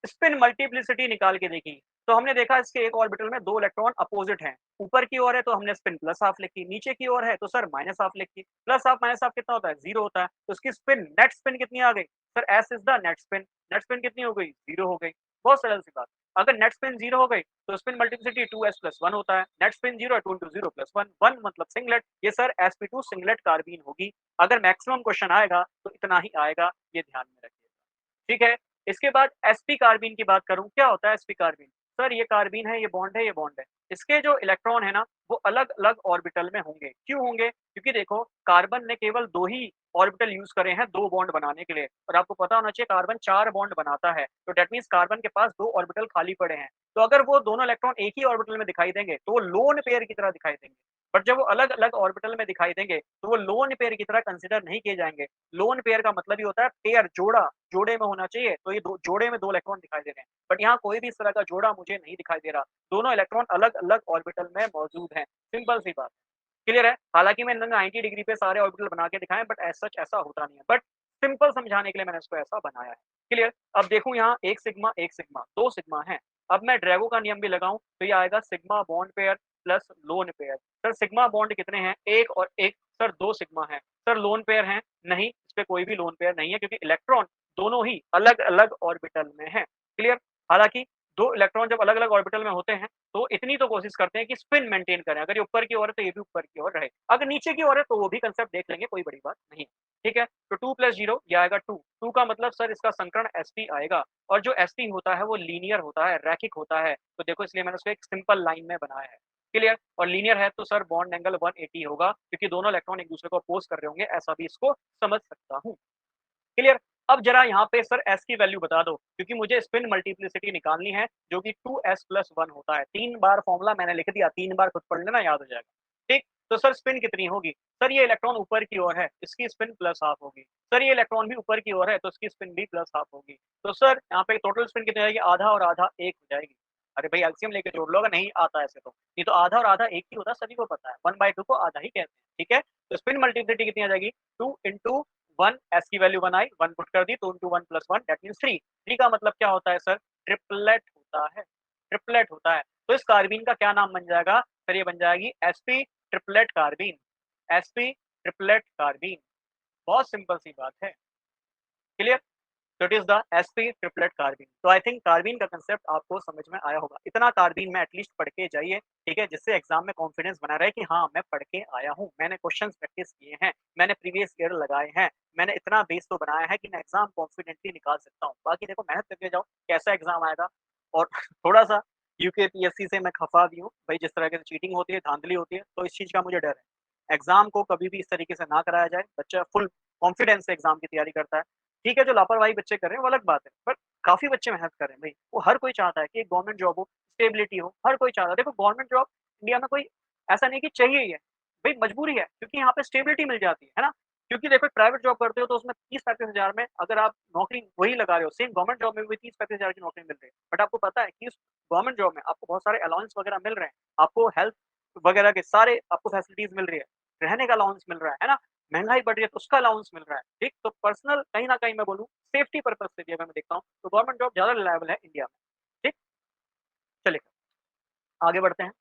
स्पिन मल्टीप्लिसिटी निकाल के देखी, तो हमने देखा इसके एक ऑर्बिटल में 2 इलेक्ट्रॉन अपोजिट हैं। ऊपर की ओर है तो हमने स्पिन प्लस हाफ लिखी, नीचे की ओर है तो सर माइनस हाफ लिखी। प्लस हाफ माइनस हाफ कितना होता है? 0 होता है। तो उसकी स्पिन नेट स्पिन कितनी आ गई? Sir S is the net spin. Net spin कितनी हो गई? 0 हो गई। बहुत सरल सी बात। अगर नेट स्पिन 0 हो गई तो स्पिन मल्टीप्लिसिटी 2s+1 होता है। नेट स्पिन 0 है, 2 into 0 + 1, 1 मतलब सिंगलेट। ये सर sp2 सिंगलेट कार्बन होगी। अगर मैक्सिमम क्वेश्चन आएगा तो इतना ही आएगा, ये ध्यान में रखिएगा। ठीक है, इसके बाद sp कार्बन की बात करूं, क्या होता है sp कार्बन? सर ये कार्बन है, ये बॉन्ड है, ये बॉन्ड है। इसके जो इलेक्ट्रॉन है ना, वो अलग अलग ऑर्बिटल में होंगे। क्यों होंगे? क्योंकि देखो कार्बन ने केवल 2 ही ऑर्बिटल यूज करे हैं 2 बॉन्ड बनाने के लिए, और आपको पता होना चाहिए कार्बन 4 बॉन्ड बनाता है। तो दैट मीन्स कार्बन के पास 2 ऑर्बिटल खाली पड़े हैं। तो अगर वो दोनों इलेक्ट्रॉन एक ही ऑर्बिटल में दिखाई देंगे तो वो लोन पेयर की तरह दिखाई देंगे। बट जब वो अलग अलग ऑर्बिटल में दिखाई देंगे तो वो लोन पेयर की तरह कंसिडर नहीं किए जाएंगे। लोन पेयर का मतलब ही होता है पेयर, जोड़ा, जोड़े में होना चाहिए। तो ये दो जोड़े में 2 इलेक्ट्रॉन दिखाई दे रहे हैं, बट यहाँ कोई भी इस तरह का जोड़ा मुझे नहीं दिखाई दे रहा। दोनों इलेक्ट्रॉन अलग अलग ऑर्बिटल में मौजूद हैं। सिंपल सी बात। क्लियर है? हालांकि मैंने 90 डिग्री पे सारे ऑर्बिटल बना के दिखाए, बट एज सच ऐसा होता नहीं है, बट सिंपल समझाने के लिए मैंने इसको ऐसा बनाया है। क्लियर। अब देखूं यहाँ एक सिग्मा दो सिग्मा है। अब मैं ड्रैगो का नियम भी लगाऊं तो ये आएगा sigma bond pair plus lone pair. Sir sigma bond कितने हैं, एक और एक। सर दो सिग्मा है। सर लोन पेयर है नहीं, इस पे कोई भी लोन पेयर नहीं है क्योंकि इलेक्ट्रॉन दोनों ही अलग अलग ऑर्बिटल में है। क्लियर। हालांकि दो इलेक्ट्रॉन जब अलग अलग ऑर्बिटल में होते हैं तो इतनी तो कोशिश करते हैं कि स्पिन मेंटेन करें, अगर ये ऊपर की ओर है तो ये भी ऊपर की ओर रहे, अगर नीचे की ओर है तो वो भी कंसेप्ट देख लेंगे, कोई बड़ी बात नहीं। ठीक है, तो 2 प्लस 0 ये आएगा 2। 2 का मतलब सर इसका संकरण sp आएगा, और जो sp होता है वो लीनियर होता है, रैखिक होता है, तो देखो इसलिए मैंने उसको एक सिंपल लाइन में बनाया है। क्लियर। और लीनियर है तो सर बॉन्ड एंगल 180 होगा क्योंकि दोनों इलेक्ट्रॉन एक दूसरे को अपोज कर रहे होंगे, ऐसा भी इसको समझ सकता हूँ। क्लियर। अब जरा यहाँ पे सर s की वैल्यू बता दो क्योंकि मुझे स्पिन मल्टीप्लिसिटी निकालनी है जो कि 2s प्लस 1 होता है। 3 बार फॉर्मूला मैंने लिख दिया, 3 बार खुद पढ़ लेना, याद हो जाएगा। ठीक। तो सर स्पिन कितनी होगी, सर ये इलेक्ट्रॉन ऊपर की ओर है, इसकी स्पिन प्लस हाफ होगी। सर ये इलेक्ट्रॉन भी ऊपर की ओर है तो इसकी स्पिन भी प्लस हाफ होगी। तो सर यहाँ पे टोटल स्पिन कितनी हो जाएगी, आधा और आधा एक हो जाएगी। अरे भाई एलसीएम लेके जोड़ लो, अगर नहीं आता ऐसे तो, नहीं तो आधा और आधा एक ही होता है, सभी को पता है, 1/2 को आधा ही कहते हैं। ठीक है, तो स्पिन मल्टीप्लिसिटी कितनी आ जाएगी, 2 इंटू 1, एस की वैल्यू 1 आई, 1 पुट कर दी, 2 इंटू 1 प्लस 1 दैट मीन्स 3। 3 का मतलब क्या होता है सर, ट्रिपलेट होता है, ट्रिपलेट होता है। तो इस कार्बिन का क्या नाम बन जाएगा सर, ये बन जाएगी sp triplet carbene, sp triplet carbene. बहुत सिंपल सी बात है। क्लियर। तो it is the sp triplet carbene. तो आई थिंक कार्बिन का कंसेप्ट आपको समझ में आया होगा। इतना कार्बिन में एटलीस्ट पढ़ के जाइए, ठीक है, जिससे एग्जाम में कॉन्फिडेंस बना रहे कि हाँ मैं पढ़ के आया हूँ, मैंने क्वेश्चंस प्रैक्टिस किए हैं, मैंने प्रीवियस ईयर लगाए हैं, मैंने इतना बेस तो बनाया है कि मैं एग्जाम कॉन्फिडेंटली निकाल सकता हूँ। बाकी देखो मेहनत करके जाओ, कैसा एग्जाम आएगा। और थोड़ा सा यूकेपीएससी से मैं खफा भी हूँ भाई, जिस तरह की चीटिंग होती है, धांधली होती है, तो इस चीज का मुझे डर है। एग्जाम को कभी भी इस तरीके से ना कराया जाए, बच्चा फुल कॉन्फिडेंस से एग्जाम की तैयारी करता है। ठीक है, जो लापरवाही बच्चे कर रहे हैं वो अलग बात है, पर काफी बच्चे मेहनत कर रहे हैं भाई। वो हर कोई चाहता है कि एक गवर्नमेंट जॉब हो, स्टेबिलिटी हो, हर कोई चाहता है। देखो गवर्नमेंट जॉब इंडिया में कोई ऐसा नहीं कि चाहिए ही है भाई, मजबूरी है क्योंकि यहाँ पे स्टेबिलिटी मिल जाती है ना। क्योंकि देखो प्राइवेट जॉब करते हो तो उसमें 30-35 हजार में अगर आप नौकरी वही लगा रहे हो, सेम गवर्नमेंट जॉब में भी 30-35 हजार की नौकरी मिल रही है, बट आपको पता है कि उस गवर्नमेंट जॉब में आपको बहुत सारे अलाउंस वगैरह मिल रहे हैं, आपको हेल्थ वगैरह के सारे आपको फैसिलिटीज मिल रही है, रहने का अलाउंस मिल रहा है ना, महंगाई बढ़ रही है तो उसका अलाउंस मिल रहा है। ठीक, तो पर्सनल कहीं ना कहीं मैं बोलूँ सेफ्टी पर्पज से भी अगर मैं देखता हूँ तो गवर्नमेंट जॉब ज्यादा रिलायबल है इंडिया में। ठीक, चलिए आगे बढ़ते हैं।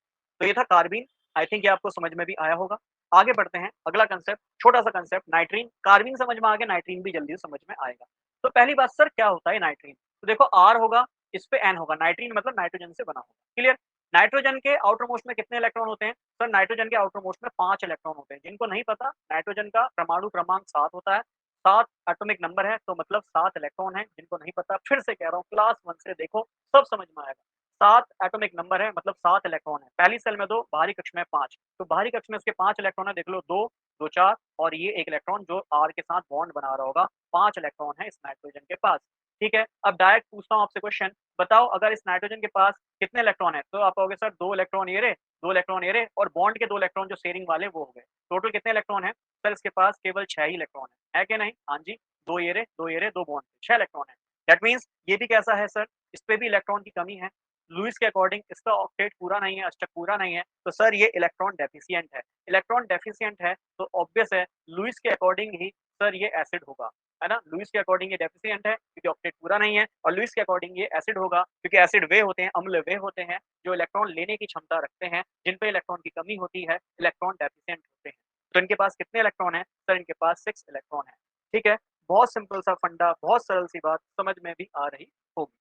तो ये था कार्बीन, आई थिंक ये आपको समझ में भी आया होगा। आगे बढ़ते हैं, अगला कंसेप्ट, छोटा सा कंसेप्ट, नाइट्रीन। कार्बीन समझ में आ गया, नाइट्रीन भी जल्दी समझ में आएगा। तो पहली बात सर क्या होता है नाइट्रीन, तो देखो आर होगा, इस पे एन होगा, नाइट्रीन मतलब नाइट्रोजन से बना होगा। क्लियर। नाइट्रोजन के आउटर मोस्ट में कितने इलेक्ट्रॉन होते हैं सर, नाइट्रोजन के आउटर मोस्ट में 5 इलेक्ट्रॉन होते हैं। जिनको नहीं पता, नाइट्रोजन का परमाणु क्रमांक 7 होता है, 7 एटॉमिक नंबर है, तो मतलब 7 इलेक्ट्रॉन है। जिनको नहीं पता फिर से कह रहा हूँ, क्लास 1 से देखो सब समझ में आएगा। 7 एटॉमिक नंबर है मतलब 7 इलेक्ट्रॉन है। पहली सेल में 2, बाहरी कक्ष में 5, तो बाहरी कक्ष में उसके 5 इलेक्ट्रॉन है, देख लो 2 2 4, और ये एक इलेक्ट्रॉन जो आर के साथ बॉन्ड बना रहा होगा। 5 इलेक्ट्रॉन है इस नाइट्रोजन के पास। ठीक है, अब डायरेक्ट पूछता हूँ आपसे क्वेश्चन, बताओ अगर इस नाइट्रोजन के पास कितने इलेक्ट्रॉन है, तो आप कहोगे सर 2 इलेक्ट्रॉन ये रहे, 2 इलेक्ट्रॉन ये रहे, और बॉन्ड के 2 इलेक्ट्रॉन जो शेयरिंग वाले वो हो गए। टोटल कितने इलेक्ट्रॉन है सर, इसके पास केवल 6 ही इलेक्ट्रॉन है कि नहीं, हाँ जी, 2 ये रहे, 2 ये रहे, 2 बॉन्ड, 6 इलेक्ट्रॉन है। दैट मीन्स ये भी कैसा है सर, इस पे भी इलेक्ट्रॉन की कमी है। लुईस के अकॉर्डिंग इसका ऑक्टेट पूरा नहीं है, अष्टक पूरा नहीं है, तो सर ये इलेक्ट्रॉन डेफिशिएंट है। इलेक्ट्रॉन डेफिशिएंट है तो ऑब्वियस है लुईस के अकॉर्डिंग ही सर ये एसिड होगा, है ना। लुईस के अकॉर्डिंग ये डेफिशिएंट है क्योंकि ऑक्टेट पूरा नहीं है, और लुईस के अकॉर्डिंग ये एसिड होगा क्योंकि एसिड वे होते हैं, अम्ल वे होते हैं जो इलेक्ट्रॉन लेने की क्षमता रखते हैं, जिन पे इलेक्ट्रॉन की कमी होती है, इलेक्ट्रॉन डेफिशिएंट होते हैं। तो इनके पास कितने इलेक्ट्रॉन है सर, इनके पास 6 इलेक्ट्रॉन है। ठीक है, बहुत सिंपल सा फंडा, बहुत सरल सी बात, समझ में भी आ रही होगी।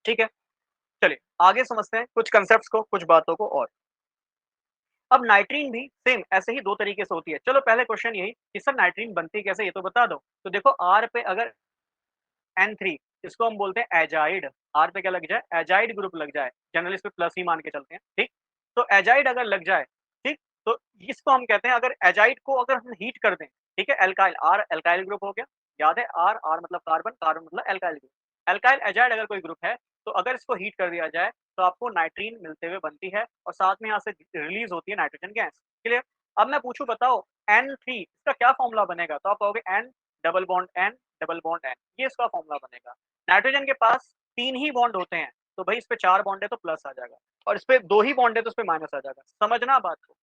ठीक है, चलिए आगे समझते हैं कुछ कंसेप्ट्स को, कुछ बातों को और। अब नाइट्रीन भी सेम ऐसे ही 2 तरीके से होती है। चलो पहले क्वेश्चन यही कि सर नाइट्रीन बनती कैसे, ये तो बता दो। तो देखो आर पे अगर N3, इसको हम बोलते हैं एजाइड। आर पे क्या लग जाए, एजाइड ग्रुप लग जाए, जनरली इस पे प्लस ही मान के चलते हैं। ठीक, तो एजाइड अगर लग जाए, ठीक, तो इसको हम कहते हैं, अगर एजाइड को अगर हम हीट कर दें, ठीक है, एल्काइल, आर एल्काइल ग्रुप हो गया, याद है, आर आर मतलब कार्बन, कार्बन मतलब एल्काइल ग्रुप। एल्काइल एजाइड अगर कोई ग्रुप है तो अगर इसको हीट कर दिया जाए तो आपको नाइट्रीन मिलते हुए बनती है, और साथ में यहाँ से रिलीज होती है नाइट्रोजन गैस। क्लियर। अब मैं पूछूं बताओ N3 इसका क्या फॉर्मूला बनेगा, तो आप कहोगे N double bond N double bond N, ये इसका फॉर्मूला बनेगा। नाइट्रोजन के पास 3 ही बॉन्ड होते हैं, तो भाई इस पे 4 बॉन्ड है तो प्लस आ जाएगा, और इस पे 2 ही बॉन्ड है तो इस पे माइनस आ जाएगा। समझना बात को,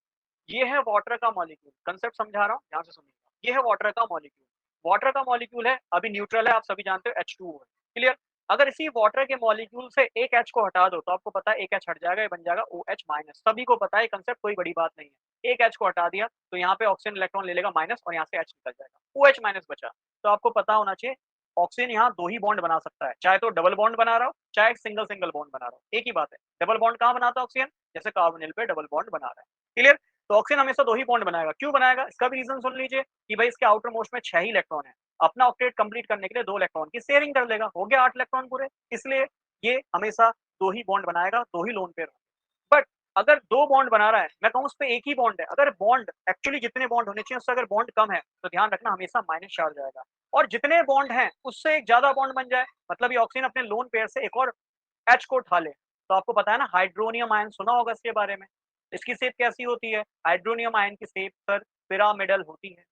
ये है वाटर का मॉलिक्यूल, कंसेप्ट समझा रहा हूँ, ध्यान से सुनिएगा। ये है वाटर का मॉलिक्यूल, वाटर का मॉलिक्यूल है, अभी न्यूट्रल है, आप सभी जानते हो H2O है, क्लियर। अगर इसी वाटर के मॉलिक्यूल से एक H को हटा दो तो आपको पता है एक H हट जाएगा, ये बन जाएगा OH माइनस। सभी को पता है कंसेप्ट, कोई बड़ी बात नहीं है। एक H को हटा दिया तो यहाँ पे ऑक्सीजन इलेक्ट्रॉन ले लेगा माइनस और यहाँ से H निकल जाएगा, OH माइनस बचा। तो आपको पता होना चाहिए ऑक्सीजन यहाँ 2 ही बॉन्ड बना सकता है, चाहे तो डबल बॉन्ड बना रहा हो, चाहे सिंगल सिंगल बॉन्ड बना रहा हो, एक ही बात है। डबल बॉन्ड कहाँ बनाता है ऑक्सीजन? जैसे कार्बोनिल पे डबल बॉन्ड बना रहा है, क्लियर। तो ऑक्सीजन हमेशा 2 ही बॉन्ड बनाएगा। क्यों बनाएगा? इसका भी रीजन सुन लीजिए कि भाई इसके आउटर मोस्ट में 6 ही इलेक्ट्रॉन है। अपना ऑक्टेट कंप्लीट करने के लिए 2 इलेक्ट्रॉन की शेयरिंग कर लेगा, हो गया 8 इलेक्ट्रॉन पूरे। इसलिए ये हमेशा 2 ही बॉन्ड बनाएगा, 2 ही लोन पेयर। बट अगर 2 बॉन्ड बना रहा है, मैं कहूँ उस पे एक ही बॉन्ड है, अगर बॉन्ड एक्चुअली जितने बॉन्ड होने चाहिए उससे अगर बॉन्ड कम है तो ध्यान रखना हमेशा माइनस चार्ज आएगा। और जितने बॉन्ड हैं उससे एक ज्यादा बॉन्ड बन जाए, मतलब ये ऑक्सीजन अपने लोन पेयर से एक और H को उठा ले, तो आपको पता है ना हाइड्रोनियम आयन, सुना होगा इसके बारे में। इसकी शेप कैसी होती है? हाइड्रोनियम आयन की शेप सर पिरामिडल होती है,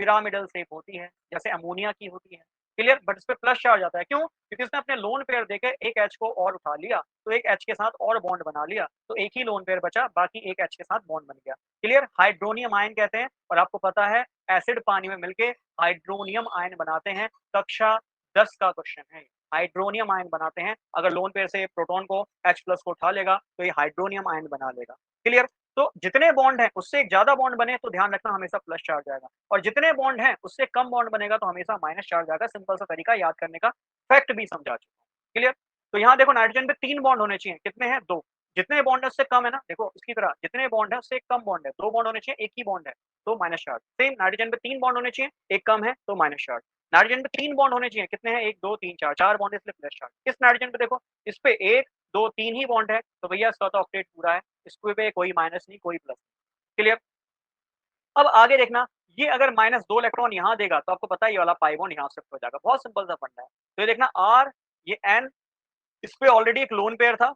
पिरामिडल शेप होती है, जैसे अमोनिया की होती है, क्लियर। बट इस पे प्लस चार्ज आता है, क्यों? क्योंकि इसने अपने लोन पेयर देके एक H को और उठा लिया, तो एक H के साथ और बॉन्ड बना लिया, तो एक ही लोन पेयर बचा, बाकी एक H के साथ बॉन्ड बन गया, क्लियर। हाइड्रोनियम आयन कहते हैं। और आपको पता है एसिड पानी में मिलके हाइड्रोनियम आयन बनाते हैं, कक्षा 10 का क्वेश्चन है। हाइड्रोनियम आयन बनाते हैं, अगर लोन पेयर से प्रोटॉन को H प्लस को उठा लेगा तो ये हाइड्रोनियम आयन बना लेगा, क्लियर। तो जितने बॉन्ड हैं उससे एक ज्यादा बॉन्ड बने तो ध्यान रखना हमेशा प्लस चार्ज आएगा, और जितने बॉन्ड हैं उससे कम बॉन्ड बनेगा तो हमेशा माइनस चार्ज आएगा। सिंपल सा तरीका याद करने का, फैक्ट भी समझा चुका हूँ, क्लियर। तो यहाँ देखो नाइट्रोजन पे 3 बॉन्ड होने चाहिए, कितने हैं? 2। जितने बॉन्ड है उससे कम है ना, देखो इसकी तरह जितने बॉन्ड है उससे एक कम बॉन्ड है, 2 बॉन्ड होने चाहिए, एक ही बॉन्ड है तो माइनस चार्ज। सेम नाइट्रोजन पे 3 बॉन्ड होने चाहिए, एक कम है तो माइनस चार्ज। नाइट्रोजन पे 3 बॉन्ड होने चाहिए, कितने हैं? 1 2 3 4, 4 बॉन्ड इसलिए प्लस चार्ज। इस नाइट्रोजन पे देखो इस पे 1 2 3 ही बॉन्ड है, तो भैया इसका तो ऑक्टेट पूरा है, इसको पे कोई माइनस नहीं कोई प्लस, क्लियर। अब आगे देखना, ये अगर माइनस 2 इलेक्ट्रॉन यहाँ देगा तो आपको पता है ये वाला पाई बॉन्ड यहाँ शिफ्ट हो जाएगा, बहुत सिंपल सा फंडा है। तो ये देखना R, ये N, इस पे ऑलरेडी एक लोन पेयर था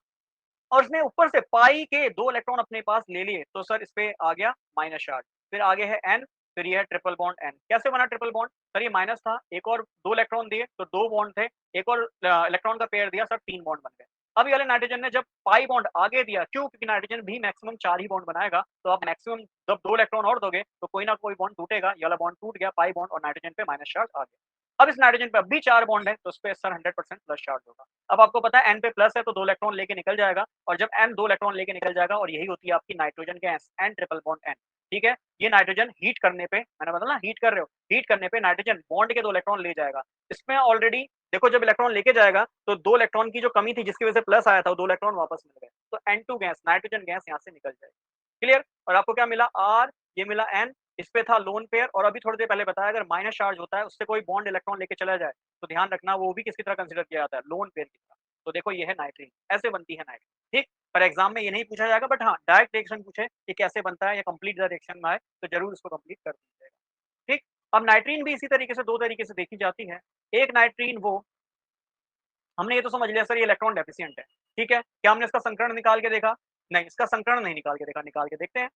और इसने ऊपर से पाई के 2 इलेक्ट्रॉन अपने पास ले लिए, तो सर इस पे आ गया माइनस चार्ज। फिर आगे है N, फिर ये है ट्रिपल बॉन्ड N। कैसे बना ट्रिपल बॉन्ड? सर ये माइनस था, एक और 2 इलेक्ट्रॉन दिए तो 2 बॉन्ड थे, एक और इलेक्ट्रॉन का पेयर दिया, सर 3 बॉन्ड बन गए। अब ये वाले नाइट्रोजन ने जब पाई बॉन्ड आगे दिया, क्यों? क्योंकि नाइट्रोजन भी मैक्सिमम 4 ही बॉन्ड बनाएगा, तो आप मैक्सिमम जब 2 इलेक्ट्रॉन और दोगे तो कोई ना कोई बॉन्ड टूटेगा, ये वाला बॉन्ड टूट गया पाई बॉन्ड और नाइट्रोजन पे माइनस चार्ज आ गया। अब इस नाइट्रोजन पे अब भी 4 बॉन्ड है तो उस पे सर 100% प्लस चार्ज होगा। अब आपको पता है N पे प्लस है तो 2 इलेक्ट्रॉन लेके निकल जाएगा, और जब N 2 इलेक्ट्रॉन लेके निकल जाएगा और यही होती है आपकी nitrogen gas, N triple bond N, ठीक है। ये नाइट्रोजन हीट करने पे, मैंने बताया ना हीट कर रहे हो, हीट करने पे नाइट्रोजन बॉन्ड के 2 इलेक्ट्रॉन ले जाएगा। इसमें ऑलरेडी देखो जब इलेक्ट्रॉन लेके जाएगा तो 2 इलेक्ट्रॉन की जो कमी थी जिसकी वजह से प्लस आया था वो 2 इलेक्ट्रॉन वापस मिल गए, तो N2 गैस, नाइट्रोजन गैस यहाँ से निकल जाएगी, क्लियर। और आपको क्या मिला? R, ये मिला N, इस पे था लोन पेयर। और अभी थोड़ी देर पहले बताया अगर माइनस चार्ज होता है उससे कोई बॉन्ड इलेक्ट्रॉन लेके चला जाए तो ध्यान रखना वो भी किसकी तरह कंसीडर किया जाता है? लोन पेयर की तरह। तो देखो ये है नाइट्रीन, ऐसे बनती है नाइट्रीन, ठीक। पर एग्जाम में ये नहीं पूछा जाएगा, बट हाँ डायरेक्ट रिएक्शन पूछे कि कैसे बनता है या कंप्लीट रिएक्शन में आए तो जरूर इसको कंप्लीट कर दीजिएगा, ठीक। अब नाइट्रीन भी इसी तरीके से 2 तरीके से देखी जाती है। एक नाइट्रीन वो, हमने ये तो समझ लिया सर ये इलेक्ट्रॉन डेफिशिएंट है, ठीक है। क्या हमने इसका संकरण निकाल के देखा? नहीं, इसका संकरण नहीं निकाल के देखा, निकाल के देखते हैं,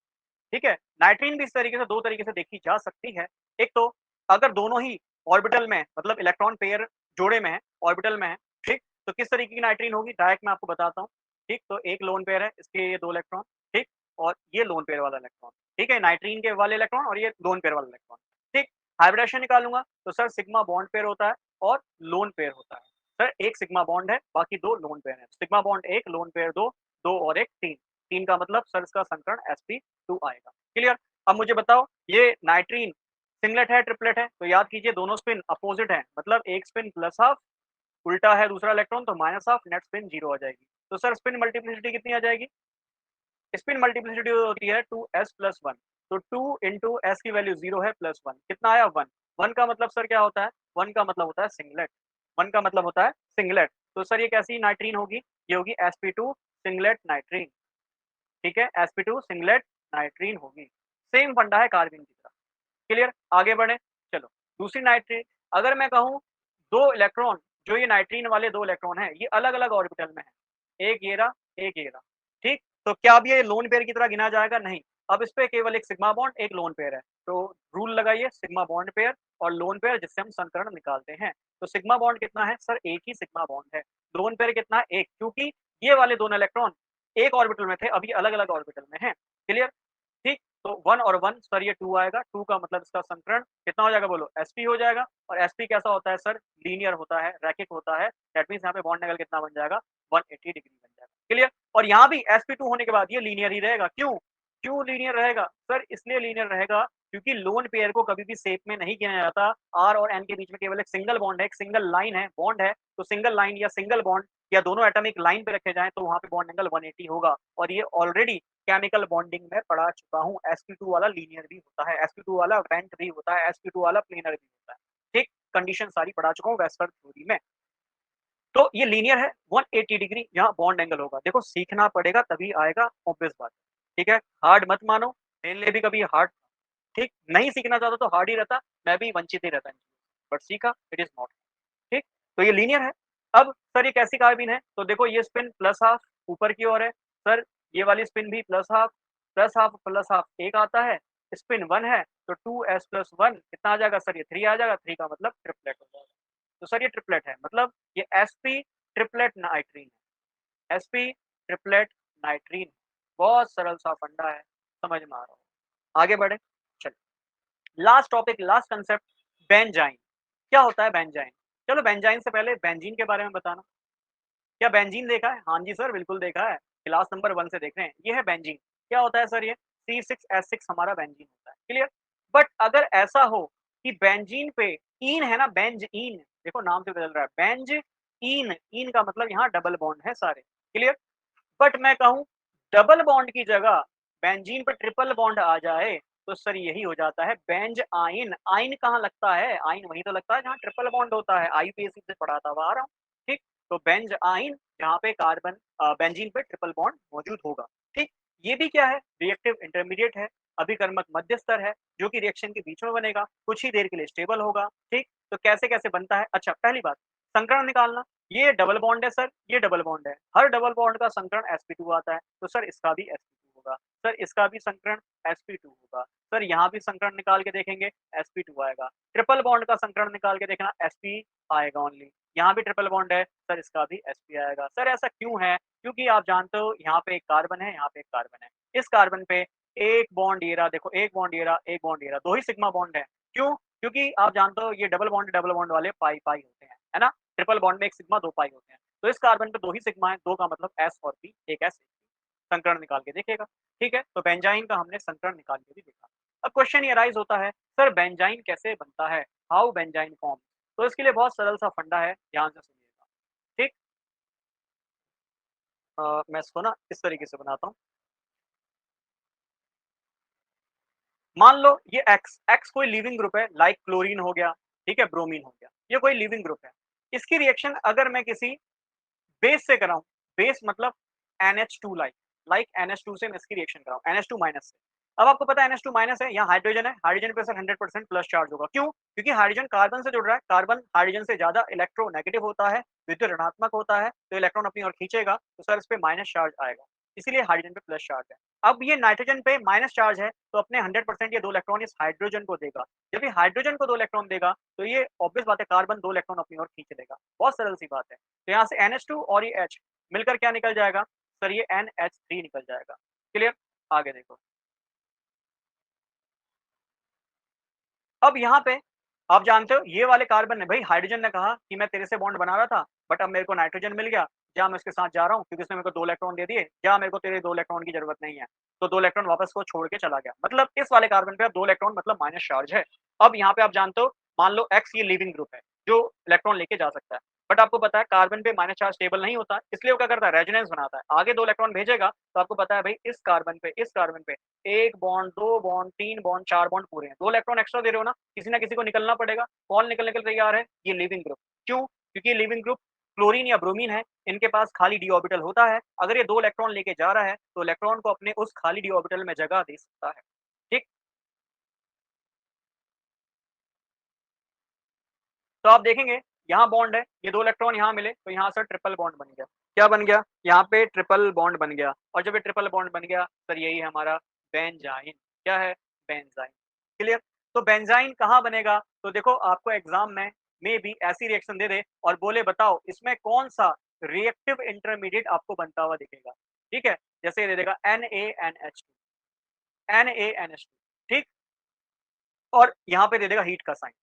ठीक है। नाइट्रीन भी इस तरीके से 2 तरीके से देखी जा सकती है। एक तो अगर दोनों ही ऑर्बिटल में, मतलब इलेक्ट्रॉन पेयर जोड़े में है, ऑर्बिटल में है, ठीक, तो किस तरीके की नाइट्रीन होगी डायरेक्ट मैं आपको बताता हूँ, ठीक। तो एक लोन पेयर है, इसके ये 2 इलेक्ट्रॉन, ठीक, और ये लोन पेयर वाला इलेक्ट्रॉन, ठीक है, नाइट्रीन के वाले इलेक्ट्रॉन और ये लोन पेयर वाला इलेक्ट्रॉन, ठीक। हाइब्रिडेशन निकालूंगा तो सर सिग्मा बॉन्ड पेयर होता है और लोन पेयर होता है। सर एक सिग्मा बॉन्ड है, बाकी 2 लोन पेयर है, सिग्मा बॉन्ड 1, लोन पेयर 2, 2 और 1 3, 3 का मतलब सर इसका संकरण sp2 आएगा, क्लियर। अब मुझे बताओ ये नाइट्रीन सिंगलेट है ट्रिपलेट है? तो याद कीजिए दोनों स्पिन अपोजिट है, मतलब एक स्पिन प्लस हाफ, उल्टा है दूसरा इलेक्ट्रॉन तो माइनस हाफ, नेट स्पिन 0 आ जाएगी। तो सर स्पिन मल्टीप्लिसिटी कितनी आ जाएगी? स्पिन मल्टीप्लिसिटी होती है 2s प्लस 1, तो 2 इंटू एस की वैल्यू 0 है प्लस 1, कितना आया? 1। 1 का मतलब सर क्या होता है? 1 का मतलब होता है सिंगलेट, 1 का मतलब होता है सिंगलेट। तो सर ये कैसी नाइट्रीन होगी? ये होगी sp2 सिंगलेट नाइट्रीन, ठीक है, sp2 सिंगलेट नाइट्रीन होगी। सेम फंडा है कार्बन की तरह, क्लियर। आगे बढ़े, चलो दूसरी नाइट्रीन। अगर मैं कहूँ 2 इलेक्ट्रॉन, जो ये नाइट्रीन वाले 2 इलेक्ट्रॉन है ये अलग अलग ऑर्बिटल में है, एक ये रहा एक ये रहा, ठीक। तो क्या अब ये लोन पेयर की तरह गिना जाएगा? नहीं। अब इस पे केवल एक सिग्मा बॉन्ड एक लोन पेयर है, तो रूल लगाइए सिग्मा बॉन्ड पेयर और लोन पेयर जिससे हम संकरण निकालते हैं। तो सिग्मा बॉन्ड कितना है? सर एक ही सिग्मा बॉन्ड है। लोन पेयर कितना है? एक, क्योंकि ये वाले दोनों इलेक्ट्रॉन एक ऑर्बिटल में थे, अभी अलग अलग ऑर्बिटल में है, क्लियर, ठीक। तो 1 और 1 सर ये 2 आएगा, 2 का मतलब इसका संकरण कितना हो जाएगा बोलो? sp हो जाएगा और sp कैसा होता है सर? लीनियर होता है, रैखिक होता है। दैट मीन्स यहाँ पे बॉन्ड एंगल कितना बन जाएगा? 180 डिग्री बन जाएगा। क्लियर? और यहाँ भी sp2 होने के बाद ये लीनियर ही रहेगा। क्यों? क्यों लीनियर रहेगा? सर इसलिए लीनियर रहेगा क्योंकि लोन पेयर को कभी भी शेप में नहीं गिना जाता। R और N के बीच में केवल एक सिंगल बॉन्ड है, एक सिंगल लाइन है, बॉन्ड है। तो सिंगल लाइन या सिंगल बॉन्ड या दोनों एटॉमिक लाइन पे रखे जाएँ तो वहाँ पे बॉन्ड एंगल 180 होगा और ये ऑलरेडी केमिकल बॉन्डिंग में पढ़ा चुका हूँ। sp2 वाला लीनियर भी होता है, sp2 वाला वेंट भी होता है, sp2 वाला प्लेनर भी होता है। ठीक? कंडीशन सारी पढ़ा चुका हूँ वेस्टर्न थ्योरी में। तो ये लीनियर है, 180 डिग्री यहाँ बॉन्ड एंगल होगा। देखो सीखना पड़ेगा तभी आएगा, ऑब्वियस बात है। ठीक है? हार्ड मत मानो, मेरे लिए भी कभी हार्ड ठीक, नहीं सीखना चाहता तो हार्ड ही रहता, मैं भी वंचित ही रहता। बट सीखा, इट इज़ नॉट। ठीक? तो ये लीनियर है। अब सर ये कैसी कार्बाइन है? तो देखो ये स्पिन प्लस हाफ ऊपर की ओर है। सर ये वाली स्पिन भी प्लस हाफ 1 आता है। स्पिन 1 है तो 2s + 1 कितना आ जाएगा सर? ये 3 आ जाएगा। 3 का मतलब ट्रिपलेट हो जाएगा। तो सर ये ट्रिपलेट है, मतलब ये sp ट्रिपलेट नाइट्रीन है। sp triplet नाइट्रीन। बहुत सरल सा फंडा है, समझ में आ रहा हो। आगे बढ़े, चलिए। Last topic, last concept, benzene. क्या होता है बेंजाइन? चलो बेंजाइन से पहले बेंजीन के बारे में बताना। क्या बेंजीन देखा है? हाँ जी सर, बिल्कुल देखा है। क्लास नंबर 1 से देख रहे हैं। ये है बेंजीन। क्या होता है सर ये? C6H6 हमारा बेंजीन होता है। क्लियर? बट अगर ऐसा हो कि बेंजीन पे ईन है ना, बेंजीन, देखो नाम से बदल रहा है। बेंजीन, ईन का मतलब यहाँ डबल बॉन्ड है सारे। क्लियर? बट मैं कहूँ डबल बॉन्ड की जगह बेंजीन पे ट्रिपल बॉन्ड आ जाए तो सर यही हो जाता है बेंज आइन। आइन कहाँ लगता है? आइन वहीं तो लगता है जहाँ ट्रिपल बॉन्ड होता है। आईपीएससी से पढ़ाता हुआ आ रहा हूँ। ठीक? तो बेंज आइन जहाँ पे कार्बन बेंजीन पे ट्रिपल बॉन्ड मौजूद होगा। ठीक? ये भी क्या है? रिएक्टिव इंटरमीडिएट है, अभिकर्मक मध्य स्तर है, जो कि रिएक्शन के बीच में बनेगा, कुछ ही देर के लिए स्टेबल होगा। ठीक? तो कैसे कैसे बनता है? अच्छा पहली बात, संकरण निकालना। ये डबल बॉन्ड है सर, ये डबल बॉन्ड है। हर डबल बॉन्ड का संकरण sp2 आता है, तो सर इसका भी sp2 होगा। सर इसका भी संकरण sp2 होगा। सर यहाँ भी संकरण निकाल के देखेंगे sp2 आएगा। ट्रिपल बॉन्ड का संकरण निकाल के देखना sp आएगा ओनली। यहाँ भी ट्रिपल बॉन्ड है, सर इसका भी sp आएगा। सर ऐसा क्यों है? क्योंकि आप जानते हो यहाँ पे एक कार्बन है, यहाँ पे एक कार्बन है। इस कार्बन पे एक बॉन्ड ये रहा, देखो एक बॉन्ड ये रहा, एक बॉन्ड ये रहा, 2 ही सिग्मा बॉन्ड है। क्यों? क्योंकि आप जानते हो ये डबल बॉन्ड वाले पाई पाई होते हैं, है ना? ट्रिपल बॉन्ड में एक सिग्मा 2 पाई होते हैं। तो इस कार्बन पे 2 ही सिग्मा है, 2 का मतलब s और p, एक s संकरण निकाल के देखिएगा। ठीक है? तो बेंजाइन का हमने संकरण निकाल के भी देखा। अब क्वेश्चन ये राइज होता है, सर बेंजाइन कैसे बनता है? How benzene form? तो इसके लिए बहुत सरल सा फंडा है, ध्यान से सुनिएगा। ठीक? मैं इसको ना इस तरीके से बनाता हूँ। मान लो ये एक्स कोई लिविंग ग्रुप है, लाइक क्लोरीन हो गया, ठीक है, ब्रोमीन हो गया, ये कोई लिविंग ग्रुप है। इसकी रिएक्शन अगर मैं किसी बेस से कराऊं, बेस मतलब NH2 लाइक NH2 से मैं इसकी रिएक्शन कराऊं, NH2 माइनस से। अब आपको पता है NH2 माइनस है, यहाँ हाइड्रोजन है, हाइड्रोजन पे सर 100% प्लस चार्ज होगा। क्यों? क्योंकि हाइड्रोजन कार्बन से जुड़ रहा है, कार्बन हाइड्रोजन से ज्यादा इलेक्ट्रोनेगेटिव होता है, विद्युत ऋणात्मक होता है, तो इलेक्ट्रॉन अपनी ओर खींचेगा, तो सर इस पे माइनस चार्ज आएगा, इसीलिए हाइड्रोजन पे प्लस चार्ज है। अब ये नाइट्रोजन पे माइनस चार्ज है, तो अपने 100% ये 2 इलेक्ट्रॉन इस हाइड्रोजन को देगा। जब ये हाइड्रोजन को 2 इलेक्ट्रॉन देगा, तो ये ऑब्वियस बात है कार्बन 2 इलेक्ट्रॉन अपनी ओर खींच लेगा। बहुत सरल सी बात है। तो यहाँ से NH2 और ये H मिलकर क्या निकल जाएगा? सर ये NH3 निकल जाएगा। क्लियर? आगे देखो। अब यहाँ पे आप जानते हो ये वाले कार्बन ने, भाई हाइड्रोजन ने कहा कि मैं तेरे से बॉन्ड बना रहा था, बट अब मेरे को नाइट्रोजन मिल गया, जा मैं उसके साथ जा रहा हूँ क्योंकि उसने मेरे को 2 इलेक्ट्रॉन दे दिए, जा मेरे को तेरे 2 इलेक्ट्रॉन की जरूरत नहीं है। तो 2 इलेक्ट्रॉन वापस को छोड़ के चला गया। मतलब इस वाले कार्बन पे अब 2 इलेक्ट्रॉन मतलब माइनस चार्ज है। अब यहाँ पे आप जानते हो, मान लो X ये लिविंग ग्रुप है जो इलेक्ट्रॉन लेके जा सकता है, बट आपको पता है कार्बन पे माइनस चार्ज स्टेबल नहीं होता, इसलिए वो क्या करता है? रेजोनेंस बनाता है, आगे 2 इलेक्ट्रॉन भेजेगा। तो आपको पता है भाई इस कार्बन पे 1 बॉन्ड, 2 बॉन्ड, 3 बॉन्ड, 4 बॉन्ड पूरे हैं। 2 इलेक्ट्रॉन एक्स्ट्रा दे रहे हो ना, किसी ना किसी को निकलना पड़ेगा। कौन निकलने के लिए तैयार है? ये लिविंग ग्रुप। क्यों? क्योंकि ये लिविंग ग्रुप क्लोरीन या ब्रोमीन है, इनके पास खाली डी ऑर्बिटल होता है। अगर ये 2 इलेक्ट्रॉन लेके जा रहा है तो इलेक्ट्रॉन को अपने उस खाली डी ऑर्बिटल में जगह दे सकता है। ठीक? तो आप देखेंगे यहाँ बॉन्ड है, ये 2 इलेक्ट्रॉन यहाँ मिले तो यहाँ से ट्रिपल बॉन्ड बन गया। क्या बन गया? यहाँ पे ट्रिपल बॉन्ड बन गया। और जब ये ट्रिपल बॉन्ड बन गया, सर यही है हमारा बेंजाइन। क्या है? बेंजाइन। क्लियर? तो बेंजाइन कहाँ बनेगा? तो देखो आपको एग्जाम में भी ऐसी रिएक्शन दे दे और बोले बताओ इसमें कौन सा रिएक्टिव इंटरमीडिएट आपको बनता हुआ दिखेगा। ठीक है? जैसे ये दे देगा NaNH2, NaNH2, ठीक, और यहाँ पे दे देगा हीट का साइन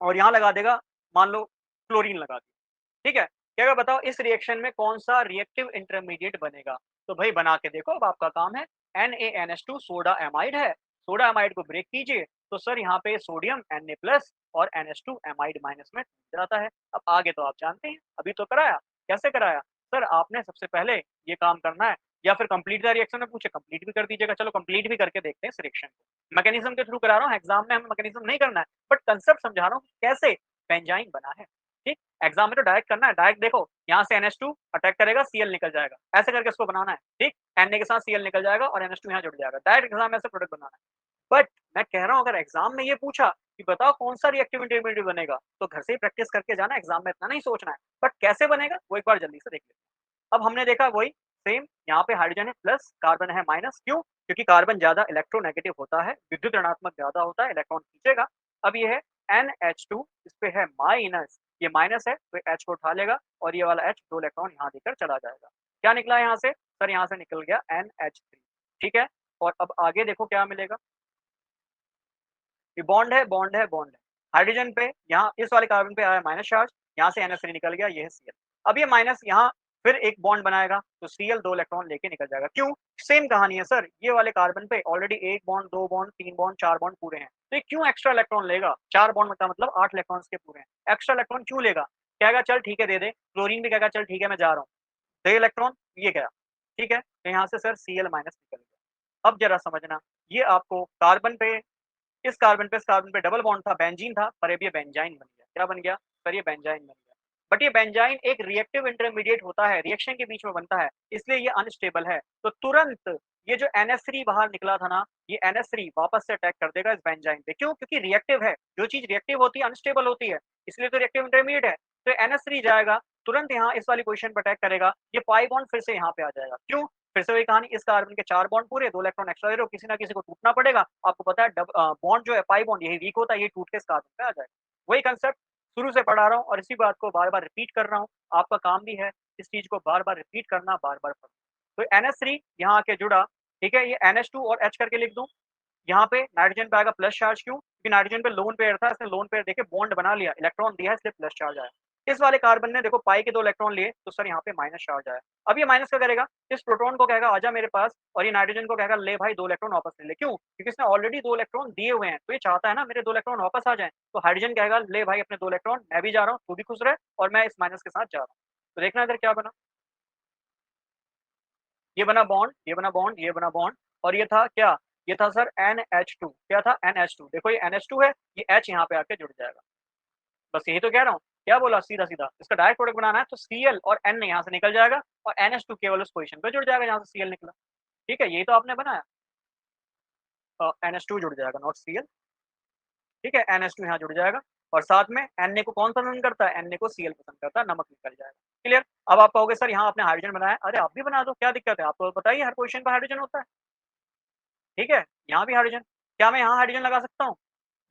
और यहाँ लगा देगा मान लो क्लोरीन लगा दिया, ठीक है। क्या होगा बताओ इस रिएक्शन में कौन सा रिएक्टिव इंटरमीडिएट बनेगा? तो भाई बना के देखो, अब आपका काम है। NaNH2 सोडा एमाइड है, सोडा एमाइड को ब्रेक कीजिए तो सर यहाँ पे सोडियम Na प्लस और NH2 एमाइड माइनस में जाता है। अब आगे तो आप जानते हैं, अभी तो कराया। कैसे कराया? सर आपने सबसे पहले ये काम करना है, या फिर कंप्लीट द रिएक्शन में पूछे कंप्लीट भी कर दीजिएगा। चलो कंप्लीट भी करके देखते हैं इस रिएक्शन को। मैकेनिज्म के थ्रू करा रहा हूँ, एग्जाम में हमें मैकेनिज्म नहीं करना है, बट कंसेप्ट समझा रहा हूँ कैसे बेंजाइन बना है, ठीक। एग्जाम में तो डायरेक्ट करना है, डायरेक्ट देखो यहाँ से NH2 अटैक करेगा, Cl निकल जाएगा, ऐसे करके इसको बनाना है, ठीक। Na के साथ Cl निकल जाएगा और NH2 यहाँ जुड़ जाएगा, डायरेक्ट एग्जाम में ऐसे प्रोडक्ट बनाना है। बट मैं कह रहा हूँ अगर एग्जाम में ये पूछा कि बताओ कौन सा रिएक्टिव इंटरमीडिएट बनेगा, तो घर से ही प्रैक्टिस करके जाना, एग्जाम में इतना नहीं सोचना है। बट कैसे बनेगा वो एक बार जल्दी से देख लेते हैं। अब हमने देखा वही सेम, यहाँ पे हाइड्रोजन है प्लस, कार्बन है माइनस, क्यों? क्योंकि कार्बन ज्यादा इलेक्ट्रोनेगेटिव होता है, विद्युत ऋणात्मक ज्यादा होता है, इलेक्ट्रॉन खींचेगा। अब ये है NH2, इस पे है माइनस, ये माइनस है तो H को उठा लेगा और ये वाला H दो इलेक्ट्रॉन यहाँ देकर चला जाएगा। क्या निकला यहाँ से? सर यहाँ से निकल गया NH3, ठीक है। और अब आगे देखो क्या मिलेगा, ये बॉन्ड है, बॉन्ड है, बॉन्ड है। हाइड्रोजन पे यहाँ इस वाले कार्बन पे आया माइनस चार्ज, यहाँ से NH3 निकल गया, ये है Cl। अब ये माइनस यहाँ फिर एक बॉन्ड बनाएगा तो Cl दो इलेक्ट्रॉन लेके निकल जाएगा। क्यों? सेम कहानी है सर, ये वाले कार्बन पे ऑलरेडी एक बॉन्ड, दो बॉन्ड, तीन बॉन्ड, चार बॉन्ड पूरे हैं, तो ये क्यों एक्स्ट्रा इलेक्ट्रॉन लेगा? चार बॉन्ड का मतलब 8 इलेक्ट्रॉन्स के पूरे हैं, एक्स्ट्रा इलेक्ट्रॉन क्यों लेगा? कहेगा चल ठीक है दे दे, क्लोरीन भी कहेगा चल ठीक है मैं जा रहा हूँ, दे इलेक्ट्रॉन, ये गया, ठीक है। तो यहाँ से सर Cl माइनस निकल गया। अब जरा समझना, ये आपको कार्बन पे इस कार्बन पे इस कार्बन पे डबल बॉन्ड था, बेंजीन था, पर अब ये बेंजाइन बन गया। क्या बन गया? पर ये बेंजाइन बन गया। बट ये बेंजाइन एक रिएक्टिव इंटरमीडिएट होता है, रिएक्शन के बीच में बनता है, इसलिए ये अनस्टेबल है। तो तुरंत ये जो NH3 बाहर निकला था ना, ये NH3 वापस से अटैक कर देगा इस बेंजाइन पे। क्यों? क्योंकि रिएक्टिव है, जो चीज रिएक्टिव होती है अनस्टेबल होती है, इसलिए तो रिएक्टिव इंटरमीडिएट है। तो NH3 जाएगा तुरंत यहाँ इस वाली पोजीशन पर अटैक करेगा, ये पाई बॉन्ड फिर से यहाँ पे आ जाएगा। क्यों? फिर से वही कहानी, इस कार्बन के चार बॉन्ड पूरे, दो इलेक्ट्रॉन एक्स्ट्रा दे रहे हो, किसी ना किसी को टूटना पड़ेगा। आपको पता है बॉन्ड जो है पाई बॉन्ड यही वीक होता है, ये टूट के इस कार्बन पे आ जाएगा। वही कंसेप्ट शुरू से पढ़ा रहा हूँ और इसी बात को बार बार रिपीट कर रहा हूँ। आपका काम भी है इस चीज को बार बार रिपीट करना, बार बार पढ़ना। तो NH3 यहाँ आके जुड़ा, ठीक है, ये NH2 और H करके लिख दूं। यहाँ पे नाइट्रोजन पे आएगा प्लस चार्ज, क्यों? क्योंकि नाइट्रोजन पे लोन पेयर था, इसने लोन पेयर देके बॉन्ड बना लिया, इलेक्ट्रॉन दिया है, इसलिए प्लस चार्ज आया। इस वाले कार्बन ने देखो पाई के दो इलेक्ट्रॉन लिए तो सर यहाँ पे माइनस चार्ज आया। अब ये माइनस क्या करेगा? इस प्रोटॉन को कहेगा आजा मेरे पास, और ये नाइट्रोजन को कहेगा ले भाई दो इलेक्ट्रॉन वापस ले ले। क्यों? क्योंकि इसने ऑलरेडी दो इलेक्ट्रॉन दिए हुए हैं, तो ये चाहता है ना मेरे दो इलेक्ट्रॉन वापस आ जाए। तो हाइड्रोजन कहेगा ले भाई अपने दो इलेक्ट्रॉन, मैं भी जा रहा हूँ, तू भी खुश रहे, और मैं इस माइनस के साथ जा रहा हूँ। तो देखना इधर क्या बना, ये बना बॉन्ड, ये बना बॉन्ड, ये बना बॉन्ड, और ये था क्या? ये था सर NH2। क्या था? NH2। देखो ये NH2 है, ये H यहाँ पे आके जुड़ जाएगा। बस यही तो कह रहा हूँ। क्या बोला? सीधा सीधा इसका डायरेक्ट प्रोडक्ट बनाना है तो Cl और N यहाँ से निकल जाएगा और NH2 केवल उस पोजीशन पे जुड़ जाएगा जहाँ से Cl निकला। ठीक है, यही तो आपने बनाया। NH2 जुड़ जाएगा, नॉट Cl। ठीक है, NH2 यहाँ जुड़ जाएगा और साथ में Na को कौन पसंद करता है? Na को Cl पसंद करता है, नमक निकल जाएगा। क्लियर? अब आप कहोगे सर यहाँ आपने हाइड्रोजन बनाया, अरे आप भी बना दो, क्या दिक्कत है? आपको बताइए हर पोजीशन पर हाइड्रोजन होता है। ठीक है, यहाँ भी हाइड्रोजन, क्या मैं यहाँ हाइड्रोजन लगा सकता हूँ?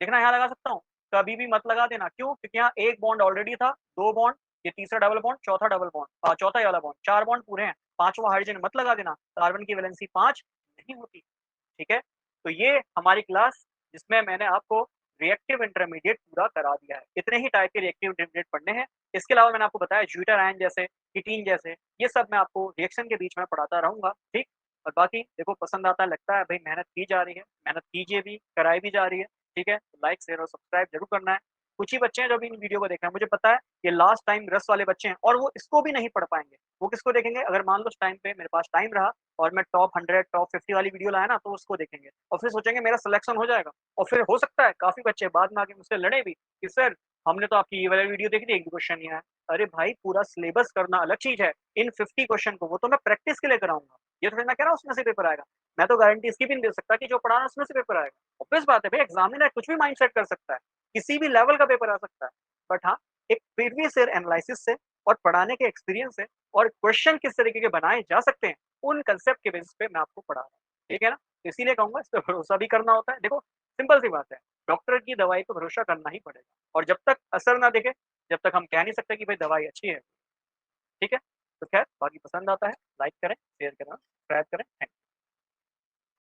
देखना यहाँ लगा सकता हूँ? कभी भी मत लगा देना। क्यों? क्योंकि यहाँ एक बॉन्ड ऑलरेडी था, दो बॉन्ड, ये तीसरा डबल बॉन्ड, चौथा डबल बॉन्ड, चौथा ये वाला बॉन्ड, चार बॉन्ड पूरे हैं, पांचवा हाइड्रोजन मत लगा देना, कार्बन की वैलेंसी 5 नहीं होती। ठीक है, तो ये हमारी क्लास जिसमें मैंने आपको रिएक्टिव इंटरमीडिएट पूरा करा दिया है। इतने ही टाइप के रिएक्टिव इंटरमीडिएट पढ़ने हैं। इसके अलावा मैंने आपको बताया ज्यूटर आयन जैसे, कीटीन जैसे, ये सब मैं आपको रिएक्शन के बीच में पढ़ाता रहूंगा। ठीक, और बाकी देखो पसंद आता है, लगता है भाई मेहनत की जा रही है, मेहनत कीजिए भी, कराई भी जा रही है। ठीक है, तो लाइक शेयर और सब्सक्राइब जरूर करना है। कुछ ही बच्चे हैं जो भी इन वीडियो को देख रहे हैं, मुझे पता है ये लास्ट टाइम रस वाले बच्चे हैं और वो इसको भी नहीं पढ़ पाएंगे। वो किसको देखेंगे? अगर मान लो उस टाइम पे मेरे पास टाइम रहा और मैं टॉप 100 टॉप 50 वाली वीडियो लाया ना, तो उसको देखेंगे और फिर सोचेंगे मेरा सिलेक्शन हो जाएगा। और फिर हो सकता है काफी बच्चे बाद में आके मुझसे लड़े भी कि सर हमने तो आपकी ये वाली वीडियो देखी थी, एक भी क्वेश्चन नहीं आया। अरे भाई पूरा सिलेबस करना अलग चीज है, इन 50 क्वेश्चन को वो तो मैं प्रैक्टिस के लिए कराऊंगा। ये थोड़ी ना कह रहा हूँ उसमें से पेपर आएगा। मैं तो गारंटी इसकी भी नहीं दे सकता कि जो पढ़ा रहा उसमें से पेपर आएगा। ऑब्वियस बात है भाई, एग्जामिनर कुछ भी माइंड सेट कर सकता है, किसी भी लेवल का पेपर आ सकता है। बट हाँ, एक प्रीवियस ईयर एनालिसिस से और पढ़ाने के एक्सपीरियंस से और क्वेश्चन किस तरीके के बनाए जा सकते हैं, उन कंसेप्ट के बेसिस पे मैं आपको पढ़ा रहा हूँ। ठीक है ना? तो इसीलिए कहूंगा इस पर भरोसा भी करना होता है। देखो सिंपल सी बात है, डॉक्टर की दवाई पर भरोसा करना ही पड़ेगा, और जब तक असर ना दिखे, जब तक हम कह नहीं सकते कि भाई दवाई अच्छी है। ठीक है, तो खैर बाकी पसंद आता है लाइक करें, शेयर करें, सब्सक्राइब करें। थैंक